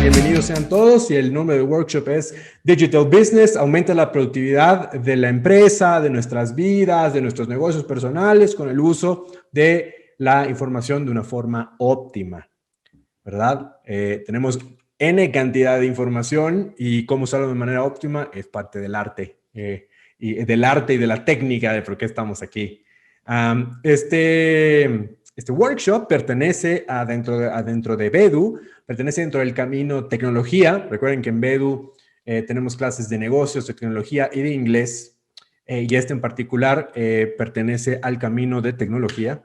Bienvenidos sean todos y el nombre del workshop es Digital Business, aumenta la productividad de la empresa, de nuestras vidas, de nuestros negocios personales con el uso de la información de una forma óptima, ¿verdad? Tenemos N cantidad de información y cómo usarlo de manera óptima es parte del arte, y de la técnica de por qué estamos aquí. Este workshop pertenece adentro de Bedu, pertenece dentro del camino tecnología. Recuerden que en Bedu tenemos clases de negocios, de tecnología y de inglés, y este en particular pertenece al camino de tecnología.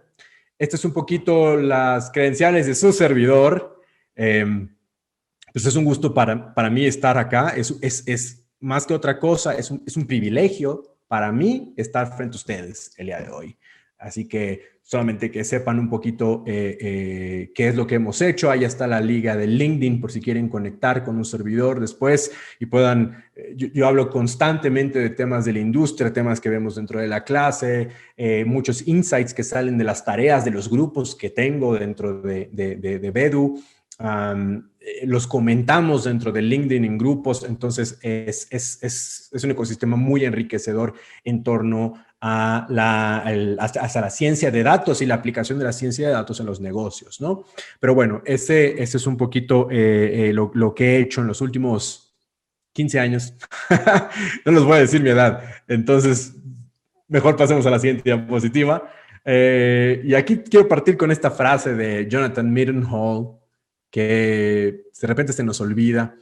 Este es un poquito las credenciales de su servidor. Pues es un gusto para mí estar acá. Es más que otra cosa, es un privilegio para mí estar frente a ustedes el día de hoy. Así que solamente que sepan un poquito qué es lo que hemos hecho. Ahí está la liga de LinkedIn por si quieren conectar con un servidor después y puedan... Yo hablo constantemente de temas de la industria, temas que vemos dentro de la clase, muchos insights que salen de las tareas, de los grupos que tengo dentro de Bedu. Los comentamos dentro de LinkedIn en grupos, entonces es un ecosistema muy enriquecedor en torno a hasta la ciencia de datos y la aplicación de la ciencia de datos en los negocios, ¿no? Pero bueno, ese es un poquito lo que he hecho en los últimos 15 años. No les voy a decir mi edad, entonces mejor pasemos a la siguiente diapositiva. Y aquí quiero partir con esta frase de Jonathan Mildenhall, que de repente se nos olvida.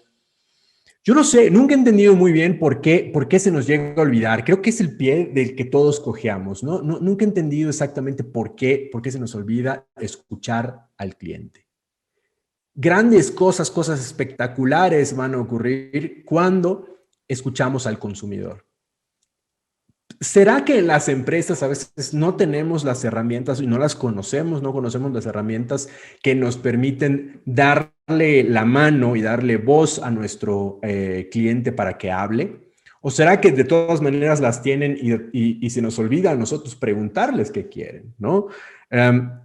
Yo no sé, nunca he entendido muy bien por qué se nos llega a olvidar. Creo que es el pie del que todos cojeamos, ¿no? Nunca he entendido exactamente por qué se nos olvida escuchar al cliente. Grandes cosas espectaculares van a ocurrir cuando escuchamos al consumidor. ¿Será que en las empresas a veces no tenemos las herramientas y no las conocemos, no conocemos las herramientas que nos permiten darle la mano y darle voz a nuestro cliente para que hable? ¿O será que de todas maneras las tienen y se nos olvida a nosotros preguntarles qué quieren, ¿no?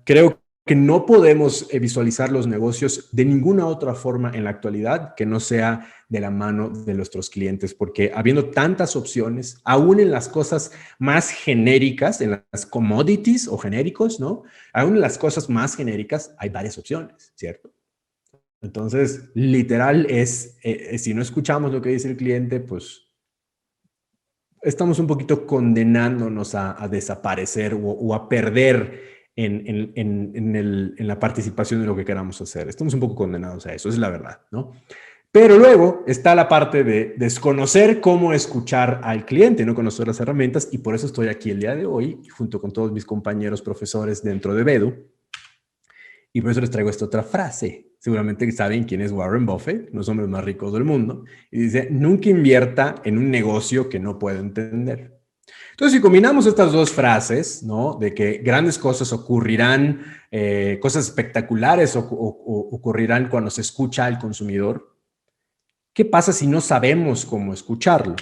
Creo que no podemos visualizar los negocios de ninguna otra forma en la actualidad que no sea de la mano de nuestros clientes, porque habiendo tantas opciones, aún en las cosas más genéricas, en las commodities o genéricos, ¿no? Aún en las cosas más genéricas hay varias opciones, ¿cierto? Entonces, literal si no escuchamos lo que dice el cliente, pues estamos un poquito condenándonos a desaparecer o a perder en la participación de lo que queramos hacer. Estamos un poco condenados a eso, es la verdad, ¿no? Pero luego está la parte de desconocer cómo escuchar al cliente, no conocer las herramientas, y por eso estoy aquí el día de hoy, junto con todos mis compañeros profesores dentro de Bedu, y por eso les traigo esta otra frase. Seguramente saben quién es Warren Buffett, los hombres más ricos del mundo, y dice, nunca invierta en un negocio que no pueda entender. Entonces, si combinamos estas dos frases, ¿no? De que grandes cosas ocurrirán, cosas espectaculares ocurrirán cuando se escucha al consumidor, ¿qué pasa si no sabemos cómo escucharlo?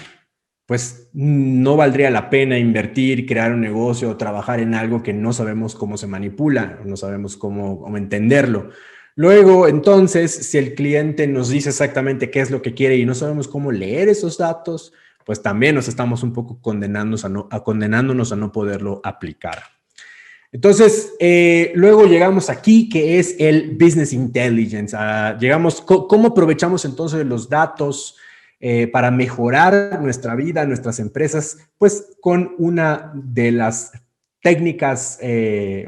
Pues no valdría la pena invertir, crear un negocio o trabajar en algo que no sabemos cómo se manipula, no sabemos cómo entenderlo. Luego, entonces, si el cliente nos dice exactamente qué es lo que quiere y no sabemos cómo leer esos datos, pues también nos estamos un poco condenándonos a no poderlo aplicar. Entonces, luego llegamos aquí, que es el Business Intelligence. ¿Cómo aprovechamos entonces los datos para mejorar nuestra vida, nuestras empresas? Pues con una de las técnicas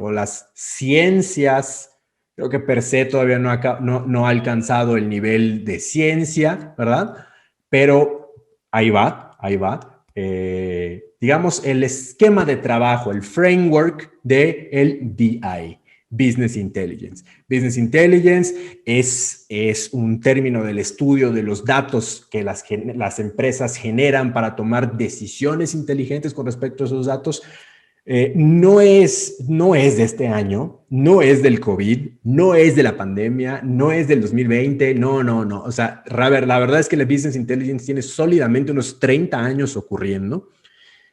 o las ciencias. Creo que per se todavía no ha alcanzado el nivel de ciencia, ¿verdad? Pero ahí va, ahí va. Digamos, el esquema de trabajo, el framework del BI, Business Intelligence. Business Intelligence es un término del estudio de los datos que las empresas generan para tomar decisiones inteligentes con respecto a esos datos. No es de este año, no es del COVID, no es de la pandemia, no es del 2020, no. O sea, la verdad es que la Business Intelligence tiene sólidamente unos 30 años ocurriendo,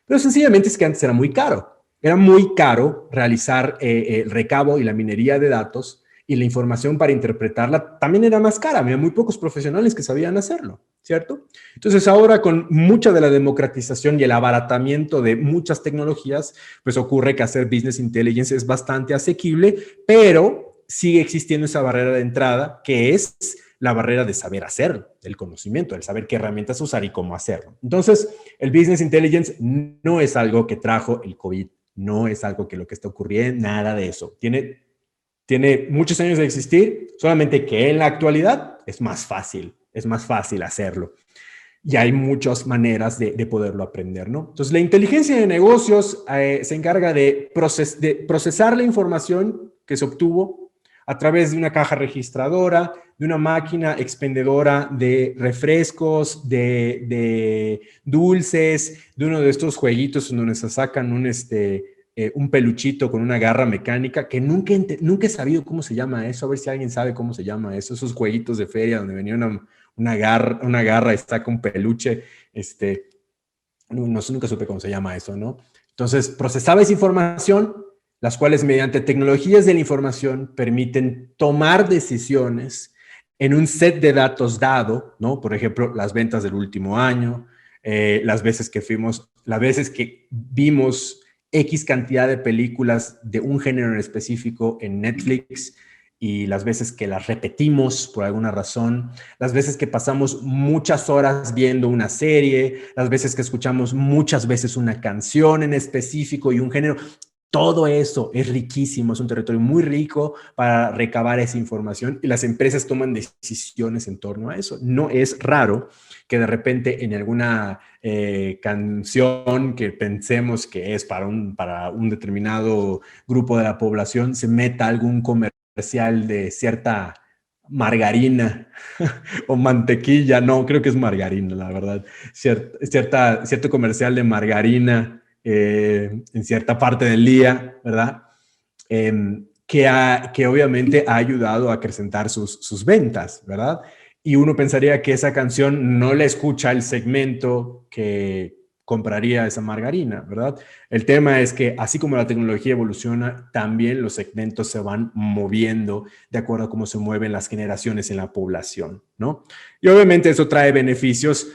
pero sencillamente es que antes era muy caro. Era muy caro realizar el recabo y la minería de datos y la información para interpretarla también era más cara. Había muy pocos profesionales que sabían hacerlo, ¿cierto? Entonces ahora con mucha de la democratización y el abaratamiento de muchas tecnologías, pues ocurre que hacer business intelligence es bastante asequible, pero sigue existiendo esa barrera de entrada que es la barrera de saber hacerlo, del conocimiento, del saber qué herramientas usar y cómo hacerlo. Entonces, el business intelligence no es algo que trajo el COVID, no es algo que lo que está ocurriendo, nada de eso. Tiene muchos años de existir, solamente que en la actualidad es más fácil hacerlo. Y hay muchas maneras de poderlo aprender, ¿no? Entonces, la inteligencia de negocios se encarga de procesar la información que se obtuvo a través de una caja registradora, de una máquina expendedora de refrescos, de dulces, de uno de estos jueguitos en donde se sacan un peluchito con una garra mecánica, que nunca he sabido cómo se llama eso, a ver si alguien sabe cómo se llama eso, esos jueguitos de feria donde venía una garra y saca un peluche, no, nunca supe cómo se llama eso, ¿no? Entonces, procesaba esa información, las cuales mediante tecnologías de la información permiten tomar decisiones en un set de datos dado, ¿no? Por ejemplo, las ventas del último año, las veces que vimos X cantidad de películas de un género en específico en Netflix y las veces que las repetimos por alguna razón, las veces que pasamos muchas horas viendo una serie, las veces que escuchamos muchas veces una canción en específico y un género. Todo eso es riquísimo, es un territorio muy rico para recabar esa información y las empresas toman decisiones en torno a eso. No es raro que de repente en alguna canción que pensemos que es para un determinado grupo de la población se meta algún comercial de cierta margarina o mantequilla, no, creo que es margarina, la verdad, cierto comercial de margarina en cierta parte del día, ¿verdad? Que obviamente ha ayudado a acrecentar sus ventas, ¿verdad? Y uno pensaría que esa canción no le escucha el segmento que compraría esa margarina, ¿verdad? El tema es que así como la tecnología evoluciona, también los segmentos se van moviendo de acuerdo a cómo se mueven las generaciones en la población, ¿no? Y obviamente eso trae beneficios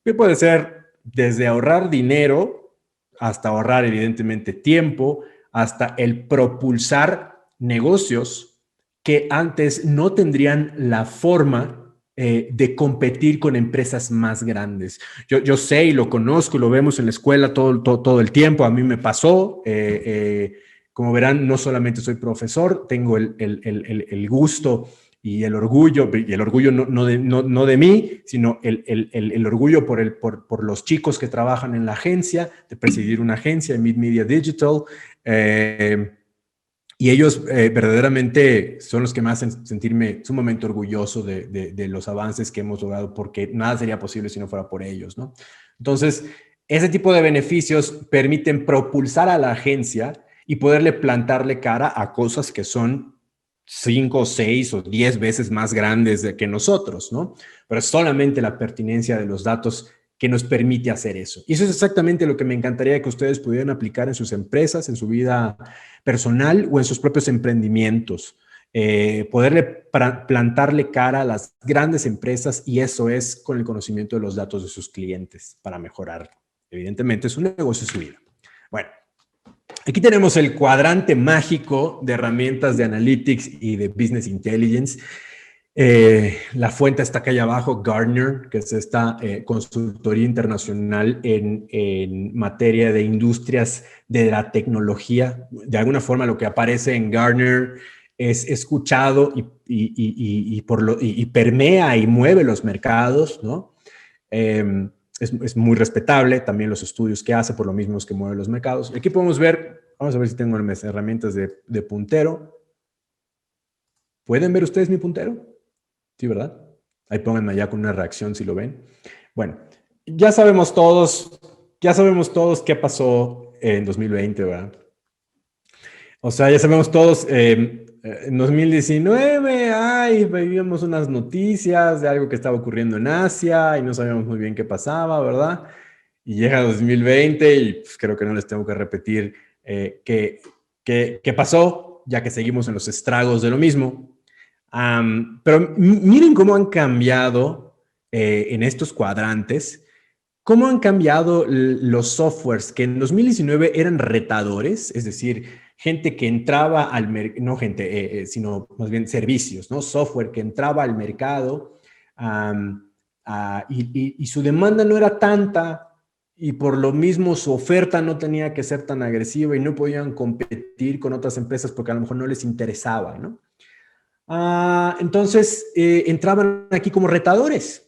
que puede ser desde ahorrar dinero hasta ahorrar evidentemente tiempo, hasta el propulsar negocios que antes no tendrían la forma de competir con empresas más grandes. Yo sé y lo conozco y lo vemos en la escuela todo el tiempo. A mí me pasó. Como verán, no solamente soy profesor, tengo el gusto y el orgullo no de mí, sino el orgullo por los chicos que trabajan en la agencia, de presidir una agencia, Mid Media Digital, y ellos verdaderamente son los que me hacen sentirme sumamente orgulloso de los avances que hemos logrado, porque nada sería posible si no fuera por ellos, ¿no? Entonces, ese tipo de beneficios permiten propulsar a la agencia y poderle plantarle cara a cosas que son 5, 6 o 10 veces más grandes que nosotros, ¿no? Pero es solamente la pertinencia de los datos que nos permite hacer eso. Y eso es exactamente lo que me encantaría que ustedes pudieran aplicar en sus empresas, en su vida personal o en sus propios emprendimientos. Poderle plantarle cara a las grandes empresas, y eso es con el conocimiento de los datos de sus clientes para mejorar, evidentemente, su negocio y su vida. Bueno, aquí tenemos el cuadrante mágico de herramientas de Analytics y de Business Intelligence. La fuente está acá abajo, Gartner, que es esta consultoría internacional en materia de industrias de la tecnología. De alguna forma lo que aparece en Gartner es escuchado y permea y mueve los mercados, ¿no? Es muy respetable también los estudios que hace, por lo mismo es que mueve los mercados. Aquí podemos ver, vamos a ver si tengo las herramientas de puntero. ¿Pueden ver ustedes mi puntero? Sí, ¿verdad? Ahí pónganme allá con una reacción si lo ven. Bueno, ya sabemos todos qué pasó en 2020, ¿verdad? O sea, ya sabemos todos, en 2019, ay, veíamos unas noticias de algo que estaba ocurriendo en Asia y no sabíamos muy bien qué pasaba, ¿verdad? Y llega 2020 y pues, creo que no les tengo que repetir qué pasó, ya que seguimos en los estragos de lo mismo. Pero miren cómo han cambiado en estos cuadrantes, cómo han cambiado los softwares que en 2019 eran retadores, es decir, gente que entraba al mercado, no gente, sino más bien servicios, ¿no? Software que entraba al mercado y su demanda no era tanta y por lo mismo su oferta no tenía que ser tan agresiva y no podían competir con otras empresas porque a lo mejor no les interesaba, ¿no? Entonces entraban aquí como retadores.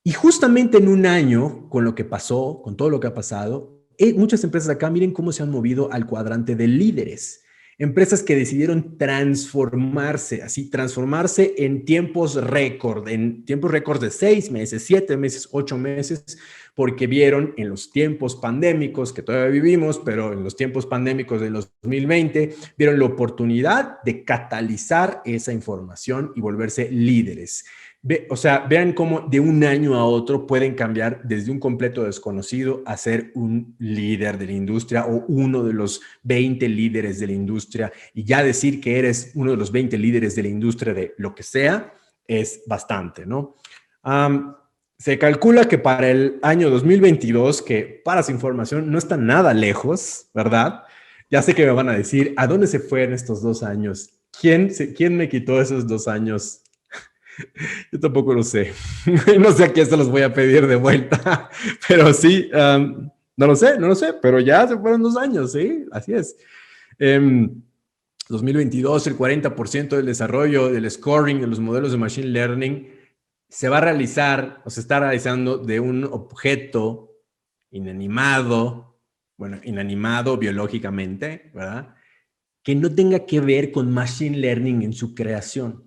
Y justamente en un año, con lo que pasó, con todo lo que ha pasado, muchas empresas acá, miren cómo se han movido al cuadrante de líderes. Empresas que decidieron transformarse, así, transformarse en tiempos récord de 6 meses, 7 meses, 8 meses, porque vieron en los tiempos pandémicos que todavía vivimos, pero en los tiempos pandémicos de los 2020, vieron la oportunidad de catalizar esa información y volverse líderes. O sea, vean cómo de un año a otro pueden cambiar desde un completo desconocido a ser un líder de la industria o uno de los 20 líderes de la industria. Y ya decir que eres uno de los 20 líderes de la industria de lo que sea es bastante, ¿no? Se calcula que para el año 2022, que para su información no está nada lejos, ¿verdad? Ya sé que me van a decir, ¿a dónde se fueron estos 2 años? ¿Quién me quitó esos 2 años? Yo tampoco lo sé. No sé a quién se los voy a pedir de vuelta, pero sí, no lo sé, pero ya se fueron 2 años, ¿sí? Así es. 2022, el 40% del desarrollo, del scoring de los modelos de Machine Learning se va a realizar o se está realizando de un objeto inanimado, bueno, inanimado biológicamente, ¿verdad? Que no tenga que ver con Machine Learning en su creación.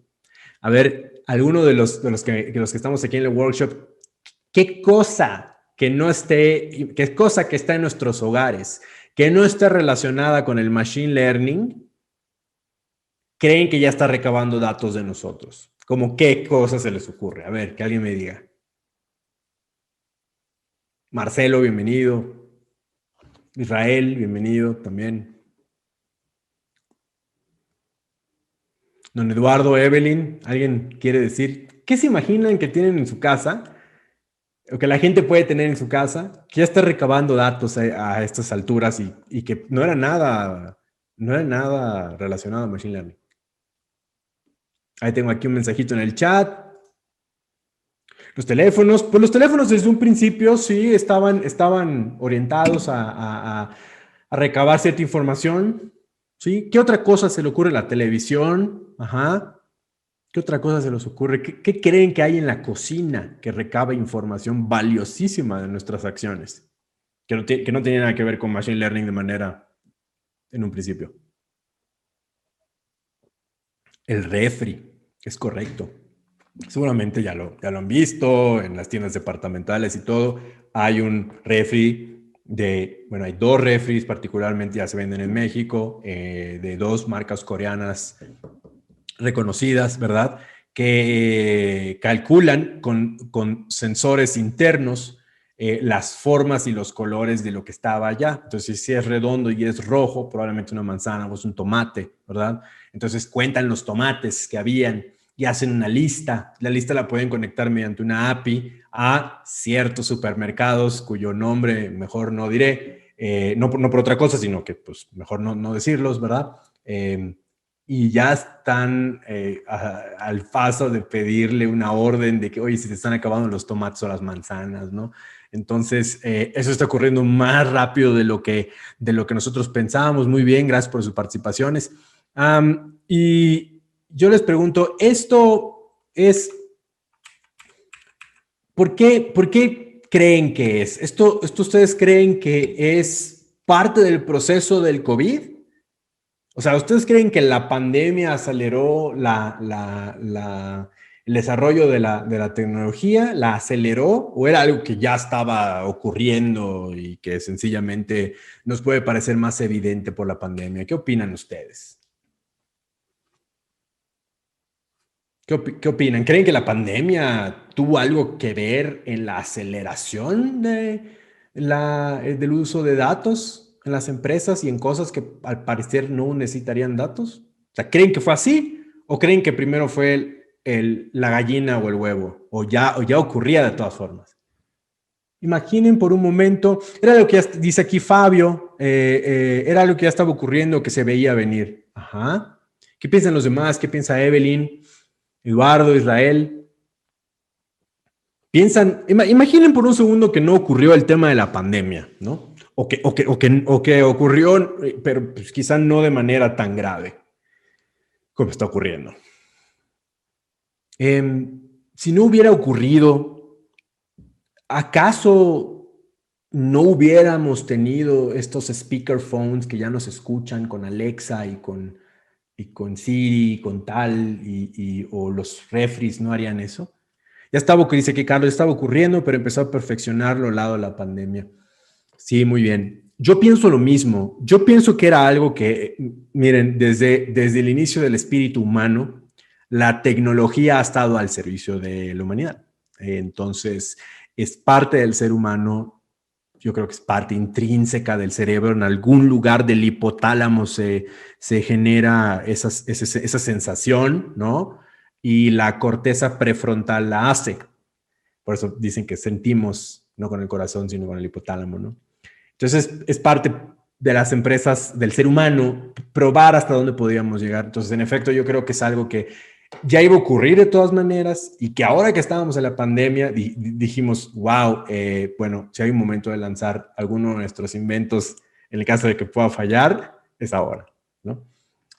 A ver, alguno de los que estamos aquí en el workshop, ¿qué cosa que no esté, qué cosa que está en nuestros hogares, que no esté relacionada con el machine learning, creen que ya está recabando datos de nosotros? ¿Cómo qué cosa se les ocurre? A ver, que alguien me diga. Marcelo, bienvenido. Israel, bienvenido también. Don Eduardo, Evelyn, ¿alguien quiere decir qué se imaginan que tienen en su casa o que la gente puede tener en su casa, que ya está recabando datos a estas alturas y que no era nada relacionado a Machine Learning? Ahí tengo aquí un mensajito en el chat. Los teléfonos, pues los teléfonos desde un principio sí estaban orientados a recabar cierta información, ¿sí? ¿Qué otra cosa se le ocurre? La televisión, ajá. ¿Qué otra cosa se les ocurre? ¿Qué creen que hay en la cocina que recaba información valiosísima de nuestras acciones? Que no tenía nada que ver con Machine Learning de manera en un principio. El refri, es correcto. Seguramente ya lo han visto en las tiendas departamentales y todo. Hay un refri bueno, hay 2 refris particularmente, ya se venden en México, de 2 marcas coreanas reconocidas, ¿verdad? Que calculan con sensores internos las formas y los colores de lo que estaba allá. Entonces, si es redondo y es rojo, probablemente una manzana o es un tomate, ¿verdad? Entonces, cuentan los tomates que habían y hacen una lista. La lista la pueden conectar mediante una API a ciertos supermercados cuyo nombre mejor no diré, no por otra cosa, sino que pues mejor no decirlos, ¿verdad? Y ya están al paso de pedirle una orden de que, oye, si te están acabando los tomates o las manzanas, ¿no? Entonces, eso está ocurriendo más rápido de lo que nosotros pensábamos. Muy bien, gracias por sus participaciones. Y yo les pregunto, ¿esto es, por qué creen que es? ¿Esto ustedes creen que es parte del proceso del COVID? O sea, ¿ustedes creen que la pandemia aceleró el desarrollo de la tecnología? ¿La aceleró? ¿O era algo que ya estaba ocurriendo y que sencillamente nos puede parecer más evidente por la pandemia? ¿Qué opinan ustedes? ¿Qué opinan? ¿Creen que la pandemia tuvo algo que ver en la aceleración del uso de datos en las empresas y en cosas que al parecer no necesitarían datos? O sea, ¿creen que fue así ¿O creen que primero fue la gallina o el huevo? ¿O ya ocurría de todas formas? Imaginen por un momento, era lo que ya dice aquí Fabio, era lo que ya estaba ocurriendo, que se veía venir. Ajá. ¿Qué piensan los demás? ¿Qué piensa Evelyn, Eduardo, Israel? Imaginen por un segundo que no ocurrió el tema de la pandemia, ¿no? O que ocurrió, pero pues quizá no de manera tan grave como está ocurriendo. Si no hubiera ocurrido, ¿acaso no hubiéramos tenido estos speakerphones que ya nos escuchan con Alexa y con Siri, y con tal, o los refris no harían eso? Ya estaba, dice que Carlos, estaba ocurriendo, pero empezó a perfeccionarlo al lado de la pandemia. Sí, muy bien. Yo pienso lo mismo. Yo pienso que era algo que, miren, desde el inicio del espíritu humano, la tecnología ha estado al servicio de la humanidad. Entonces, es parte del ser humano. Yo creo que es parte intrínseca del cerebro. En algún lugar del hipotálamo se genera esa sensación, ¿no? Y la corteza prefrontal la hace. Por eso dicen que sentimos, no con el corazón, sino con el hipotálamo, ¿no? Entonces, es parte de las empresas, del ser humano, probar hasta dónde podíamos llegar. Entonces, en efecto, yo creo que es algo que ya iba a ocurrir de todas maneras y que ahora que estábamos en la pandemia dijimos, wow, bueno, si hay un momento de lanzar alguno de nuestros inventos, en el caso de que pueda fallar, es ahora, ¿no?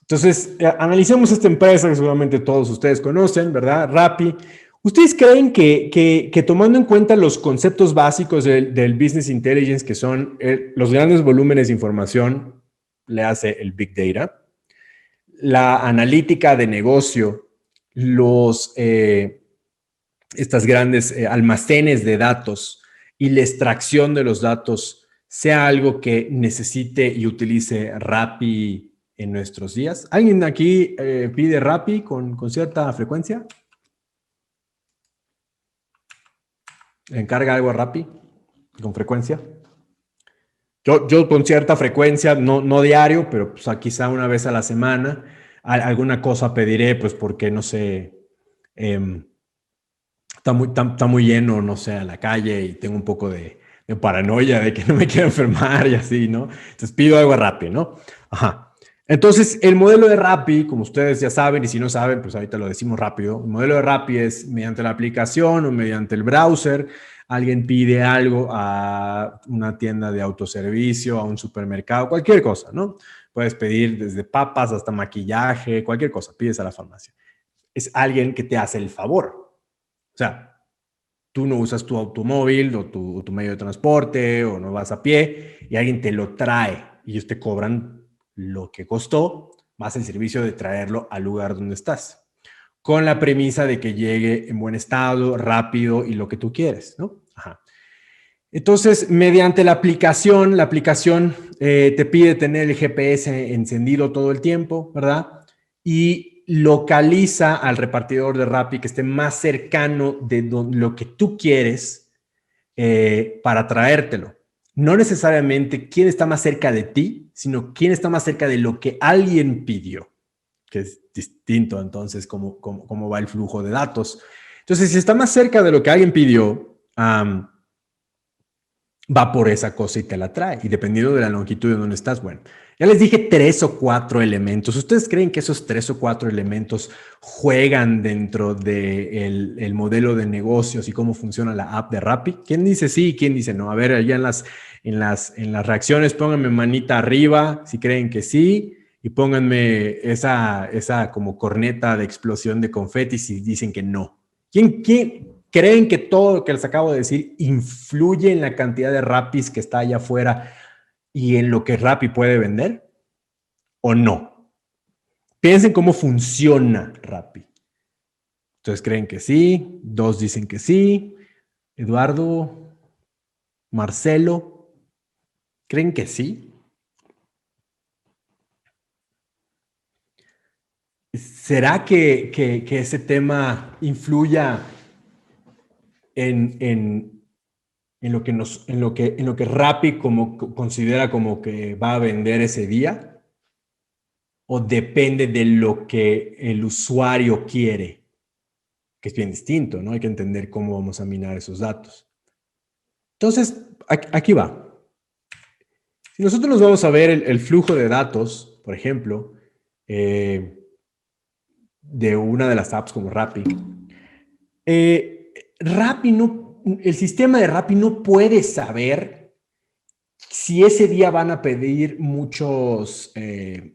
Entonces, analicemos esta empresa que seguramente todos ustedes conocen, ¿verdad? Rappi. ¿Ustedes creen que tomando en cuenta los conceptos básicos del Business Intelligence, que son los grandes volúmenes de información, le hace el Big Data, la analítica de negocio, estas grandes almacenes de datos y la extracción de los datos, sea algo que necesite y utilice Rappi en nuestros días? ¿Alguien aquí pide Rappi con cierta frecuencia? ¿Encarga algo a Rappi con frecuencia? Yo con cierta frecuencia, no diario, pero pues, quizá una vez a la semana, alguna cosa pediré, pues porque no sé, está muy lleno, no sé, a la calle y tengo un poco de paranoia de que no me quiero enfermar y así, ¿no? Entonces pido algo rápido, ¿no? Ajá. Entonces, el modelo de Rappi, como ustedes ya saben, y si no saben, pues ahorita lo decimos rápido, el modelo de Rappi es mediante la aplicación o mediante el browser, alguien pide algo a una tienda de autoservicio, a un supermercado, cualquier cosa, ¿no? Puedes pedir desde papas hasta maquillaje, cualquier cosa, pides a la farmacia. Es alguien que te hace el favor. O sea, tú no usas tu automóvil o tu medio de transporte o no vas a pie y alguien te lo trae y ellos te cobran lo que costó más el servicio de traerlo al lugar donde estás, con la premisa de que llegue en buen estado, rápido y lo que tú quieres, ¿no? Ajá. Entonces, mediante la aplicación te pide tener el GPS encendido todo el tiempo, ¿verdad? Y localiza al repartidor de Rappi que esté más cercano de lo que tú quieres para traértelo. No necesariamente quién está más cerca de ti, sino quién está más cerca de lo que alguien pidió, que es distinto entonces cómo va el flujo de datos. Entonces, si está más cerca de lo que alguien pidió, va por esa cosa y te la trae. Y dependiendo de la longitud de donde estás, bueno, ya les dije 3 o 4 elementos. ¿Ustedes creen que esos 3 o 4 elementos juegan dentro del modelo de negocios y cómo funciona la app de Rappi? ¿Quién dice sí y quién dice no? A ver, allá en las reacciones, pónganme manita arriba si creen que sí y pónganme esa como corneta de explosión de confeti si dicen que no. ¿Quién creen que todo lo que les acabo de decir influye en la cantidad de Rappis que está allá afuera y en lo que Rappi puede vender? ¿O no? Piensen cómo funciona Rappi. Entonces, ¿creen que sí? 2 dicen que sí. Eduardo, Marcelo, ¿creen que sí? ¿Será que ese tema influya en lo que Rappi considera como que va a vender ese día? o depende de lo que el usuario quiere? Que es bien distinto, ¿no? Hay que entender cómo vamos a minar esos datos. Entonces, aquí va. Si nosotros nos vamos a ver el flujo de datos, por ejemplo, de una de las apps como Rappi, el sistema de Rappi no puede saber si ese día van a pedir muchos,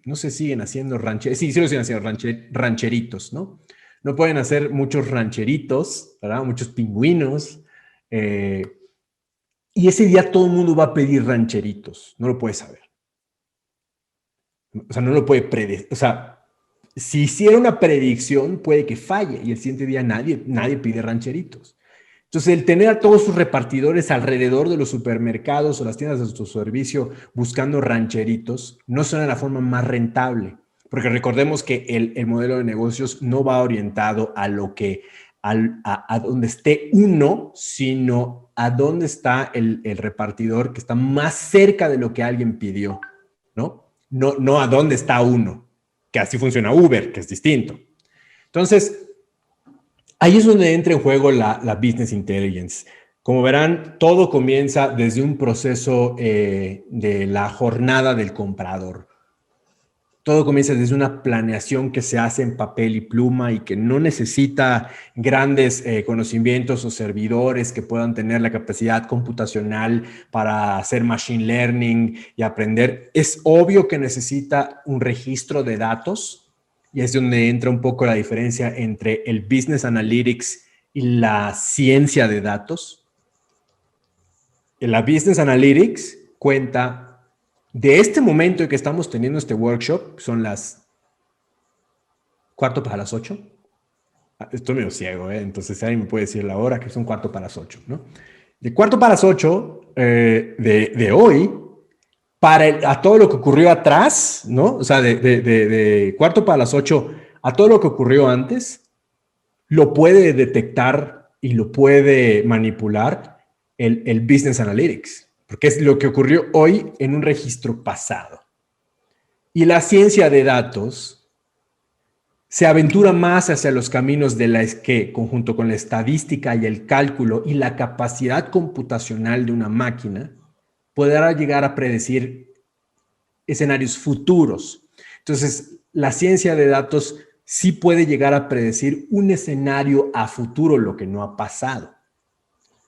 no sé, siguen haciendo rancheritos, sí lo siguen haciendo rancheritos, ¿no? No pueden hacer muchos rancheritos, ¿verdad? Muchos pingüinos. Y ese día todo el mundo va a pedir rancheritos, no lo puede saber. O sea, no lo puede predecir. O sea, si hiciera una predicción, puede que falle y el siguiente día nadie pide rancheritos. Entonces, el tener a todos sus repartidores alrededor de los supermercados o las tiendas de su servicio buscando rancheritos no suena la forma más rentable, porque recordemos que el modelo de negocios no va orientado a lo que a donde esté uno, sino a dónde está el repartidor que está más cerca de lo que alguien pidió, ¿no? No a dónde está uno, que así funciona Uber, que es distinto. Entonces, ahí es donde entra en juego la business intelligence. Como verán, todo comienza desde un proceso de la jornada del comprador. Todo comienza desde una planeación que se hace en papel y pluma y que no necesita grandes conocimientos o servidores que puedan tener la capacidad computacional para hacer machine learning y aprender. Es obvio que necesita un registro de datos y es donde entra un poco la diferencia entre el business analytics y la ciencia de datos. La business analytics cuenta de este momento en que estamos teniendo este workshop, son las 7:45. Estoy medio ciego, entonces alguien me puede decir la hora, que son 7:45, ¿no? De 7:45 de hoy, a todo lo que ocurrió atrás, ¿no? O sea, de 7:45 a todo lo que ocurrió antes, lo puede detectar y lo puede manipular el Business Analytics, porque es lo que ocurrió hoy en un registro pasado. Y la ciencia de datos se aventura más hacia los caminos de la que, conjunto con la estadística y el cálculo y la capacidad computacional de una máquina, podrá llegar a predecir escenarios futuros. Entonces, la ciencia de datos sí puede llegar a predecir un escenario a futuro, lo que no ha pasado.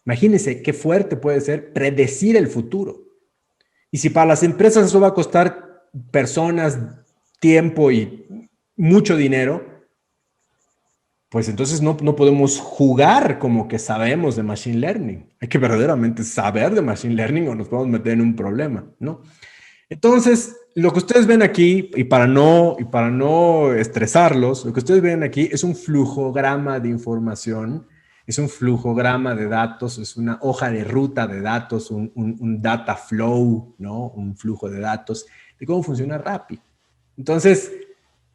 Imagínense qué fuerte puede ser predecir el futuro. Y si para las empresas eso va a costar personas, tiempo y mucho dinero, pues entonces no podemos jugar como que sabemos de Machine Learning. Hay que verdaderamente saber de Machine Learning o nos podemos meter en un problema, ¿no? Entonces, lo que ustedes ven aquí, y para no estresarlos, lo que ustedes ven aquí es un flujograma de información, es un flujograma de datos, es una hoja de ruta de datos, un data flow, ¿no? Un flujo de datos, de cómo funciona Rappi. Entonces,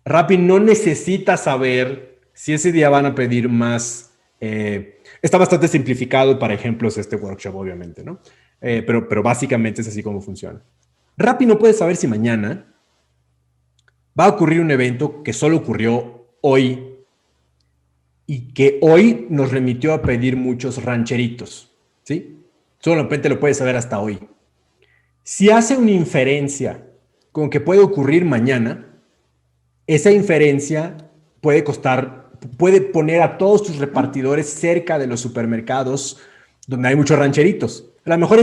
Rappi no necesita saber si ese día van a pedir más. Está bastante simplificado para ejemplos este workshop, obviamente, ¿no? Pero básicamente es así como funciona. Rappi no puede saber si mañana va a ocurrir un evento que solo ocurrió hoy y que hoy nos remitió a pedir muchos rancheritos, ¿sí? Solamente lo puede saber hasta hoy. Si hace una inferencia con que puede ocurrir mañana, esa inferencia puede poner a todos tus repartidores cerca de los supermercados donde hay muchos rancheritos. A lo mejor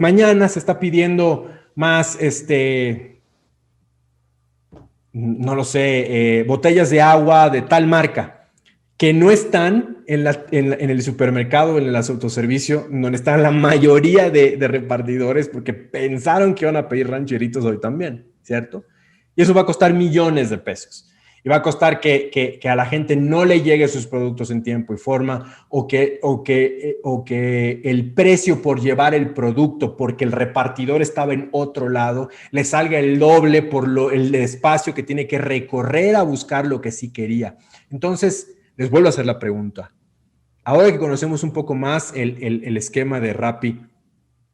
mañana se está pidiendo más, no lo sé, botellas de agua de tal marca que no están en el supermercado, en el autoservicio, donde están la mayoría de repartidores porque pensaron que iban a pedir rancheritos hoy también, ¿cierto? Y eso va a costar millones de pesos. Y va a costar que a la gente no le llegue sus productos en tiempo y forma o que el precio por llevar el producto porque el repartidor estaba en otro lado le salga el doble por el espacio que tiene que recorrer a buscar lo que sí quería. Entonces, les vuelvo a hacer la pregunta. Ahora que conocemos un poco más el esquema de Rappi,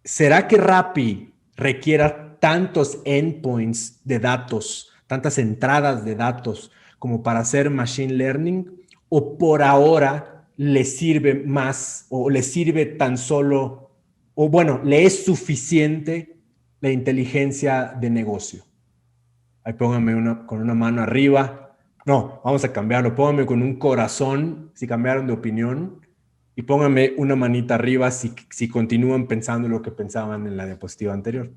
¿será que Rappi requiera tantos endpoints de datos, tantas entradas de datos como para hacer machine learning, o por ahora le sirve más o le sirve tan solo, o bueno, le es suficiente la inteligencia de negocio? Ahí pónganme con una mano arriba. No, vamos a cambiarlo. Pónganme con un corazón si cambiaron de opinión y pónganme una manita arriba si continúan pensando lo que pensaban en la diapositiva anterior.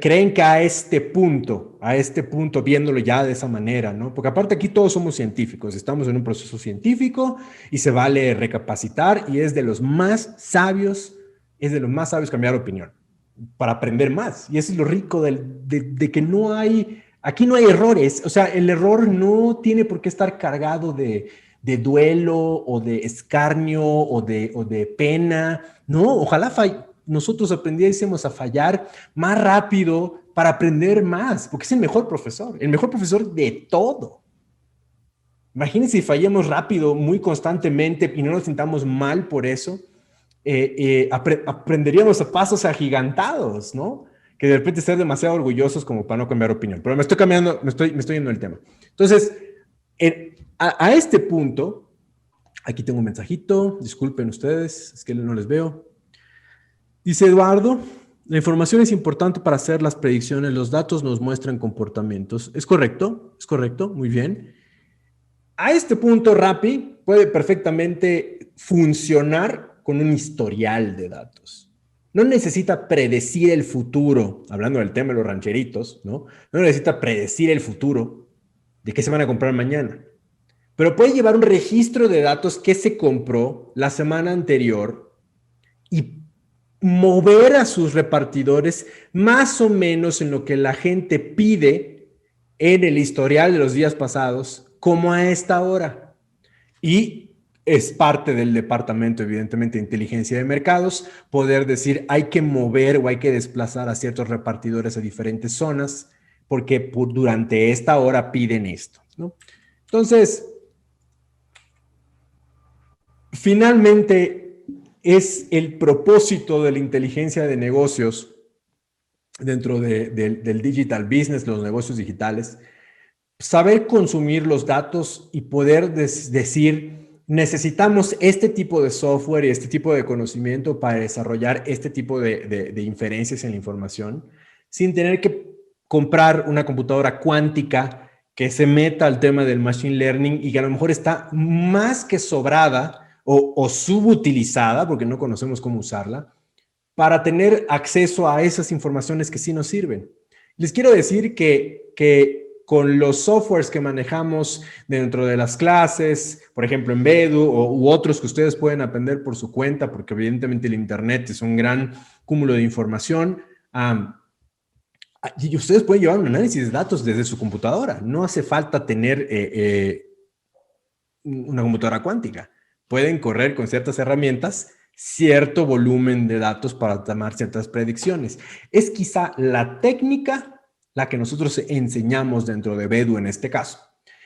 ¿Creen que a este punto, viéndolo ya de esa manera, ¿no? Porque aparte aquí todos somos científicos, estamos en un proceso científico y se vale recapacitar y es de los más sabios cambiar opinión para aprender más. Y eso es lo rico de que aquí no hay errores. O sea, el error no tiene por qué estar cargado de duelo o de escarnio o de pena. No, ojalá nosotros aprendiésemos a fallar más rápido para aprender más, porque es el mejor profesor de todo. Imagínense si fallemos rápido, muy constantemente y no nos sintamos mal por eso. Aprenderíamos a pasos agigantados, ¿no? Que de repente ser demasiado orgullosos como para no cambiar opinión. Pero me estoy yendo del tema. Entonces, a este punto, aquí tengo un mensajito, disculpen ustedes, es que no les veo. Dice Eduardo, la información es importante para hacer las predicciones, los datos nos muestran comportamientos. Es correcto, muy bien. A este punto, Rappi puede perfectamente funcionar con un historial de datos. No necesita predecir el futuro, hablando del tema de los rancheritos, ¿no? No necesita predecir el futuro de qué se van a comprar mañana. Pero puede llevar un registro de datos que se compró la semana anterior y mover a sus repartidores más o menos en lo que la gente pide en el historial de los días pasados, como a esta hora. Y es parte del departamento, evidentemente, de inteligencia de mercados, poder decir hay que mover o hay que desplazar a ciertos repartidores a diferentes zonas porque durante esta hora piden esto, ¿no? Entonces, finalmente, es el propósito de la inteligencia de negocios dentro del digital business, los negocios digitales, saber consumir los datos y poder decir, necesitamos este tipo de software y este tipo de conocimiento para desarrollar este tipo de inferencias en la información, sin tener que comprar una computadora cuántica que se meta al tema del machine learning y que a lo mejor está más que sobrada o subutilizada, porque no conocemos cómo usarla, para tener acceso a esas informaciones que sí nos sirven. Les quiero decir que con los softwares que manejamos dentro de las clases, por ejemplo en Bedu u otros que ustedes pueden aprender por su cuenta, porque evidentemente el Internet es un gran cúmulo de información, y ustedes pueden llevar un análisis de datos desde su computadora. No hace falta tener una computadora cuántica. Pueden correr con ciertas herramientas cierto volumen de datos para tomar ciertas predicciones. Es quizá la técnica la que nosotros enseñamos dentro de Bedu en este caso.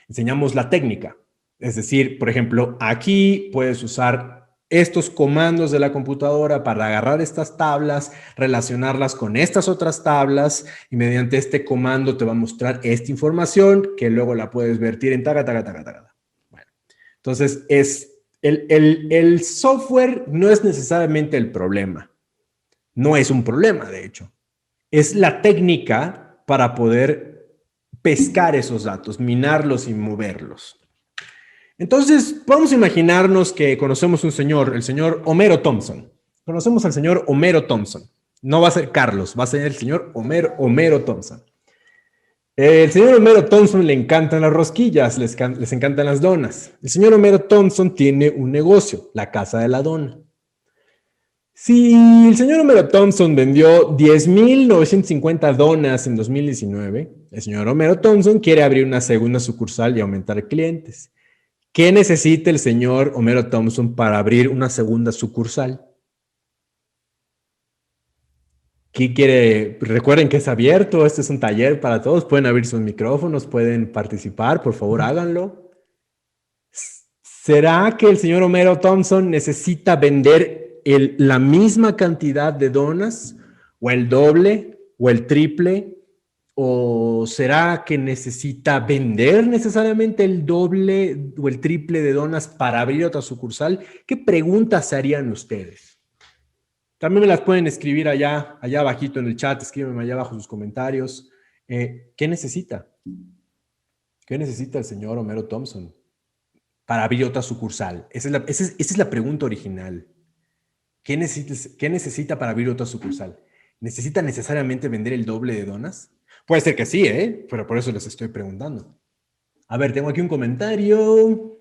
Enseñamos la técnica. Es decir, por ejemplo, aquí puedes usar estos comandos de la computadora para agarrar estas tablas, relacionarlas con estas otras tablas y mediante este comando te va a mostrar esta información que luego la puedes vertir en taca. Bueno, entonces el software no es necesariamente el problema. No es un problema, de hecho. Es la técnica para poder pescar esos datos, minarlos y moverlos. Entonces, vamos a imaginarnos que conocemos un señor, el señor Homero Thompson. Conocemos al señor Homero Thompson. No va a ser Carlos, va a ser el señor Homero Thompson. El señor Homero Thompson le encantan las rosquillas, les encantan las donas. El señor Homero Thompson tiene un negocio, la Casa de la Dona. Si el señor Homero Thompson vendió 10,950 donas en 2019, el señor Homero Thompson quiere abrir una segunda sucursal y aumentar clientes. ¿Qué necesita el señor Homero Thompson para abrir una segunda sucursal? ¿Qué quiere? Recuerden que es abierto, este es un taller para todos, pueden abrir sus micrófonos, pueden participar, por favor háganlo. ¿Será que el señor Homero Thompson necesita vender la misma cantidad de donas, o el doble, o el triple, ¿O será que necesita vender necesariamente el doble o el triple de donas para abrir otra sucursal? ¿Qué preguntas se harían ustedes? También me las pueden escribir allá abajito en el chat, escríbanme allá abajo sus comentarios. ¿Qué necesita? ¿Qué necesita el señor Homero Thompson para abrir otra sucursal? Esa es la pregunta original. ¿Qué necesita para abrir otra sucursal? ¿Necesita necesariamente vender el doble de donas? Puede ser que sí, ¿eh? Pero por eso les estoy preguntando. A ver, tengo aquí un comentario.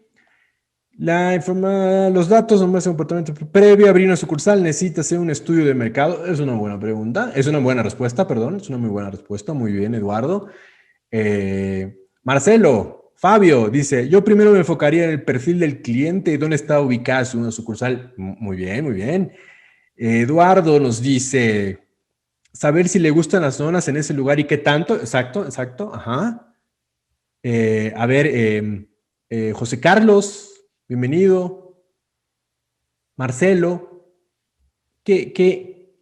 Los datos son más importantes. Previo a abrir una sucursal, necesita hacer un estudio de mercado. Es una buena pregunta. Es una buena respuesta, perdón. Es una muy buena respuesta. Muy bien, Eduardo. Marcelo, Fabio, dice, yo primero me enfocaría en el perfil del cliente y dónde está ubicada una sucursal. Muy bien, muy bien. Eduardo nos dice, saber si le gustan las donas en ese lugar y qué tanto. Exacto, exacto. Ajá. A ver, José Carlos, bienvenido. Marcelo, ¿qué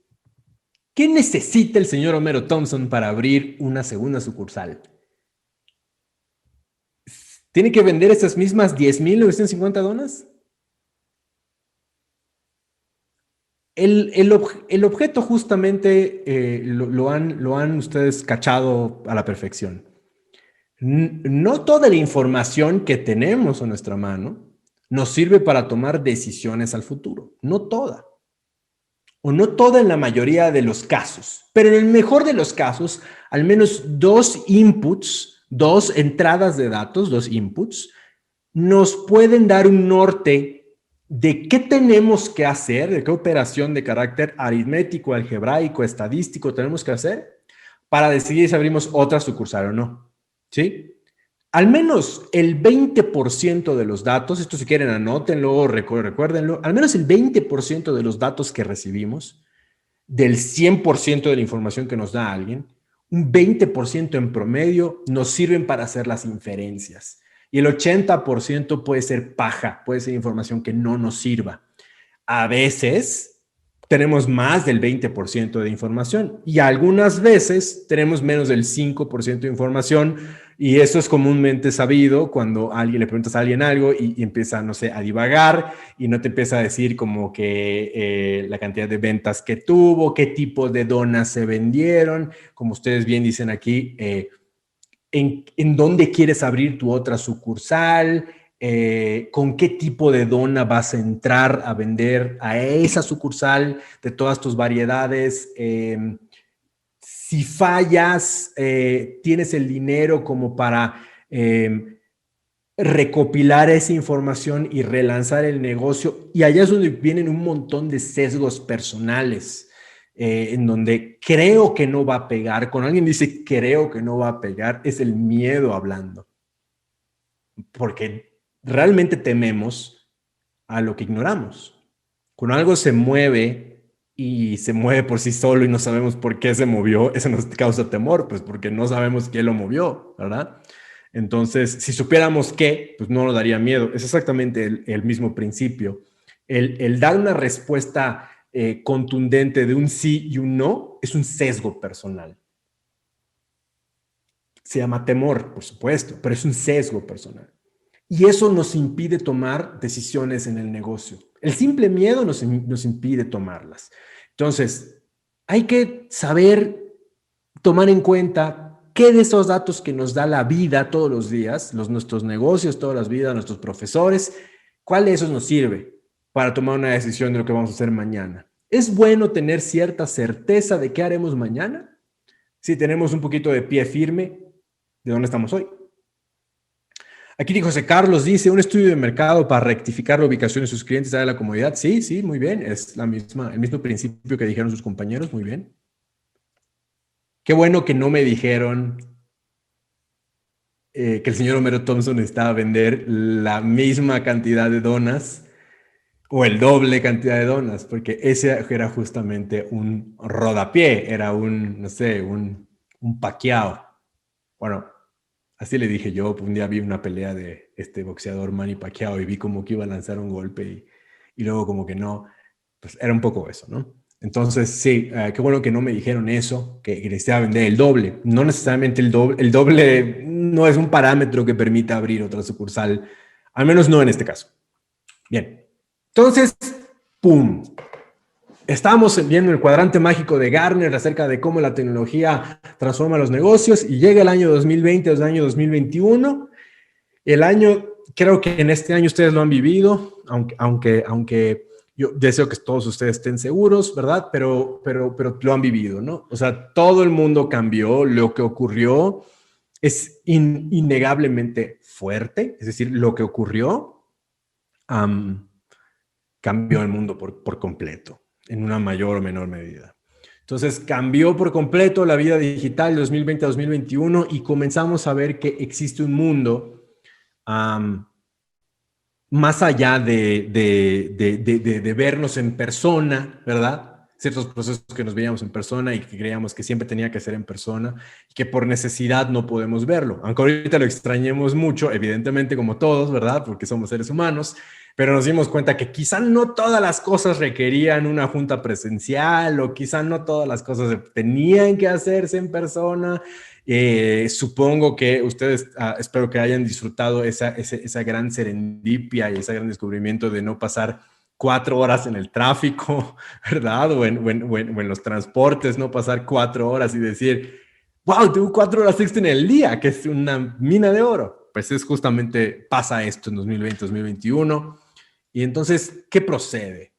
necesita el señor Homero Thompson para abrir una segunda sucursal? ¿Tiene que vender esas mismas 10,950 donas? El objeto justamente lo han ustedes cachado a la perfección. No toda la información que tenemos a nuestra mano nos sirve para tomar decisiones al futuro. No toda. O no toda en la mayoría de los casos. Pero en el mejor de los casos, al menos dos inputs, dos entradas de datos, dos inputs, nos pueden dar un norte de qué tenemos que hacer, de qué operación de carácter aritmético, algebraico, estadístico tenemos que hacer para decidir si abrimos otra sucursal o no. ¿Sí? Al menos el 20% de los datos, esto si quieren anótenlo, recuérdenlo, al menos el 20% de los datos que recibimos, del 100% de la información que nos da alguien, un 20% en promedio nos sirven para hacer las inferencias. Y el 80% puede ser paja, puede ser información que no nos sirva. A veces tenemos más del 20% de información y algunas veces tenemos menos del 5% de información, y eso es comúnmente sabido cuando alguien le preguntas a alguien algo y empieza, no sé, a divagar y no te empieza a decir como que la cantidad de ventas que tuvo, qué tipo de donas se vendieron, como ustedes bien dicen aquí, en dónde quieres abrir tu otra sucursal, con qué tipo de dona vas a entrar a vender a esa sucursal de todas tus variedades. Si fallas, tienes el dinero como para recopilar esa información y relanzar el negocio. Y allá es donde vienen un montón de sesgos personales, en donde creo que no va a pegar. Cuando alguien dice creo que no va a pegar, es el miedo hablando. Porque realmente tememos a lo que ignoramos. Cuando algo se mueve y se mueve por sí solo y no sabemos por qué se movió, eso nos causa temor, pues porque no sabemos quién lo movió, ¿verdad? Entonces, si supiéramos qué, pues no nos daría miedo. Es exactamente el mismo principio. El dar una respuesta contundente de un sí y un no es un sesgo personal. Se llama temor, por supuesto, pero es un sesgo personal. Y eso nos impide tomar decisiones en el negocio. El simple miedo nos impide tomarlas. Entonces, hay que saber tomar en cuenta qué de esos datos que nos da la vida todos los días, nuestros negocios todas las vidas, nuestros profesores, cuál de esos nos sirve para tomar una decisión de lo que vamos a hacer mañana. ¿Es bueno tener cierta certeza de qué haremos mañana? Si tenemos un poquito de pie firme, ¿de dónde estamos hoy? Aquí José Carlos dice, un estudio de mercado para rectificar la ubicación de sus clientes de la comodidad. Sí, sí, muy bien. Es el mismo principio que dijeron sus compañeros. Muy bien. Qué bueno que no me dijeron que el señor Homero Thompson necesitaba vender la misma cantidad de donas o el doble cantidad de donas, porque ese era justamente un rodapié, era no sé, un Pacquiao. Bueno, así le dije yo. Un día vi una pelea de este boxeador Manny Pacquiao y vi como que iba a lanzar un golpe y luego como que no. Pues era un poco eso, ¿no? Entonces, sí, qué bueno que no me dijeron eso, que les iba a vender el doble. No necesariamente el doble no es un parámetro que permita abrir otra sucursal, al menos no en este caso. Bien, entonces, ¡pum! Estábamos viendo el cuadrante mágico de Gartner acerca de cómo la tecnología transforma los negocios y llega el año 2020, el año 2021. El año, creo que en este año ustedes lo han vivido, aunque yo deseo que todos ustedes estén seguros, ¿verdad? Pero lo han vivido, ¿no? O sea, todo el mundo cambió, lo que ocurrió es innegablemente fuerte, es decir, lo que ocurrió um, cambió el mundo por completo, en una mayor o menor medida. Entonces cambió por completo la vida digital 2020-2021 y comenzamos a ver que existe un mundo más allá de vernos en persona, ¿verdad? Ciertos procesos que nos veíamos en persona y que creíamos que siempre tenía que ser en persona y que por necesidad no podemos verlo. Aunque ahorita lo extrañemos mucho, evidentemente como todos, ¿verdad? Porque somos seres humanos, pero nos dimos cuenta que quizá no todas las cosas requerían una junta presencial o quizá no todas las cosas tenían que hacerse en persona. Supongo que ustedes, espero que hayan disfrutado esa gran serendipia y ese gran descubrimiento de no pasar 4 horas en el tráfico, ¿verdad? O en los transportes, no pasar 4 horas y decir, wow, tengo 4 horas extra en el día, que es una mina de oro. Pues es justamente, pasa esto en 2020, 2021. Y entonces, ¿qué procede?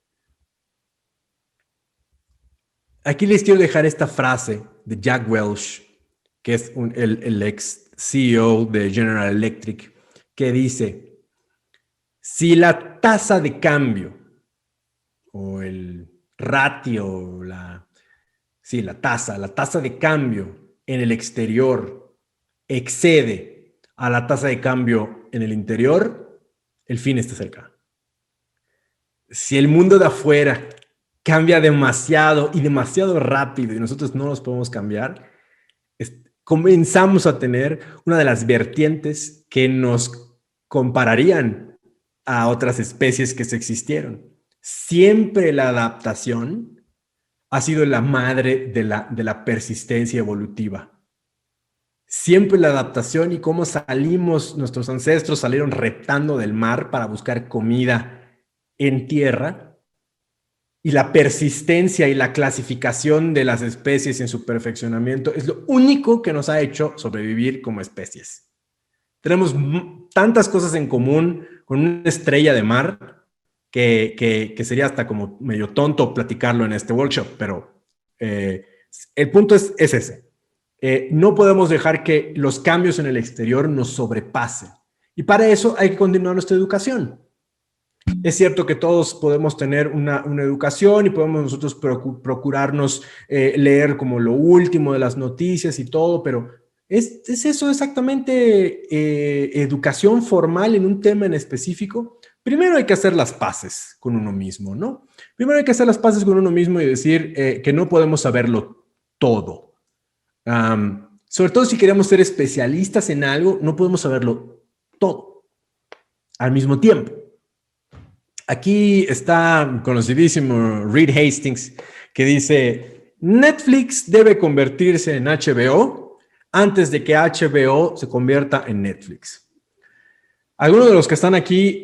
Aquí les quiero dejar esta frase de Jack Welch, que es el ex CEO de General Electric, que dice, si la tasa de cambio o el ratio, la tasa de cambio en el exterior excede a la tasa de cambio en el interior, el fin está cerca. Si el mundo de afuera cambia demasiado y demasiado rápido y nosotros no los podemos cambiar, comenzamos a tener una de las vertientes que nos compararían a otras especies que se existieron. Siempre la adaptación ha sido la madre de la persistencia evolutiva. Siempre la adaptación y cómo salimos, nuestros ancestros salieron reptando del mar para buscar comida en tierra, y la persistencia y la clasificación de las especies en su perfeccionamiento es lo único que nos ha hecho sobrevivir como especies. Tenemos tantas cosas en común con una estrella de mar que sería hasta como medio tonto platicarlo en este workshop, pero el punto es ese. No podemos dejar que los cambios en el exterior nos sobrepasen. Y para eso hay que continuar nuestra educación. Es cierto que todos podemos tener una educación y podemos nosotros procurarnos leer como lo último de las noticias y todo, pero ¿es eso exactamente educación formal en un tema en específico? Primero hay que hacer las paces con uno mismo, ¿no? Primero hay que hacer las paces con uno mismo y decir que no podemos saberlo todo. Sobre todo si queremos ser especialistas en algo, no podemos saberlo todo al mismo tiempo. Aquí está conocidísimo Reed Hastings, que dice, Netflix debe convertirse en HBO antes de que HBO se convierta en Netflix. ¿Alguno de los que están aquí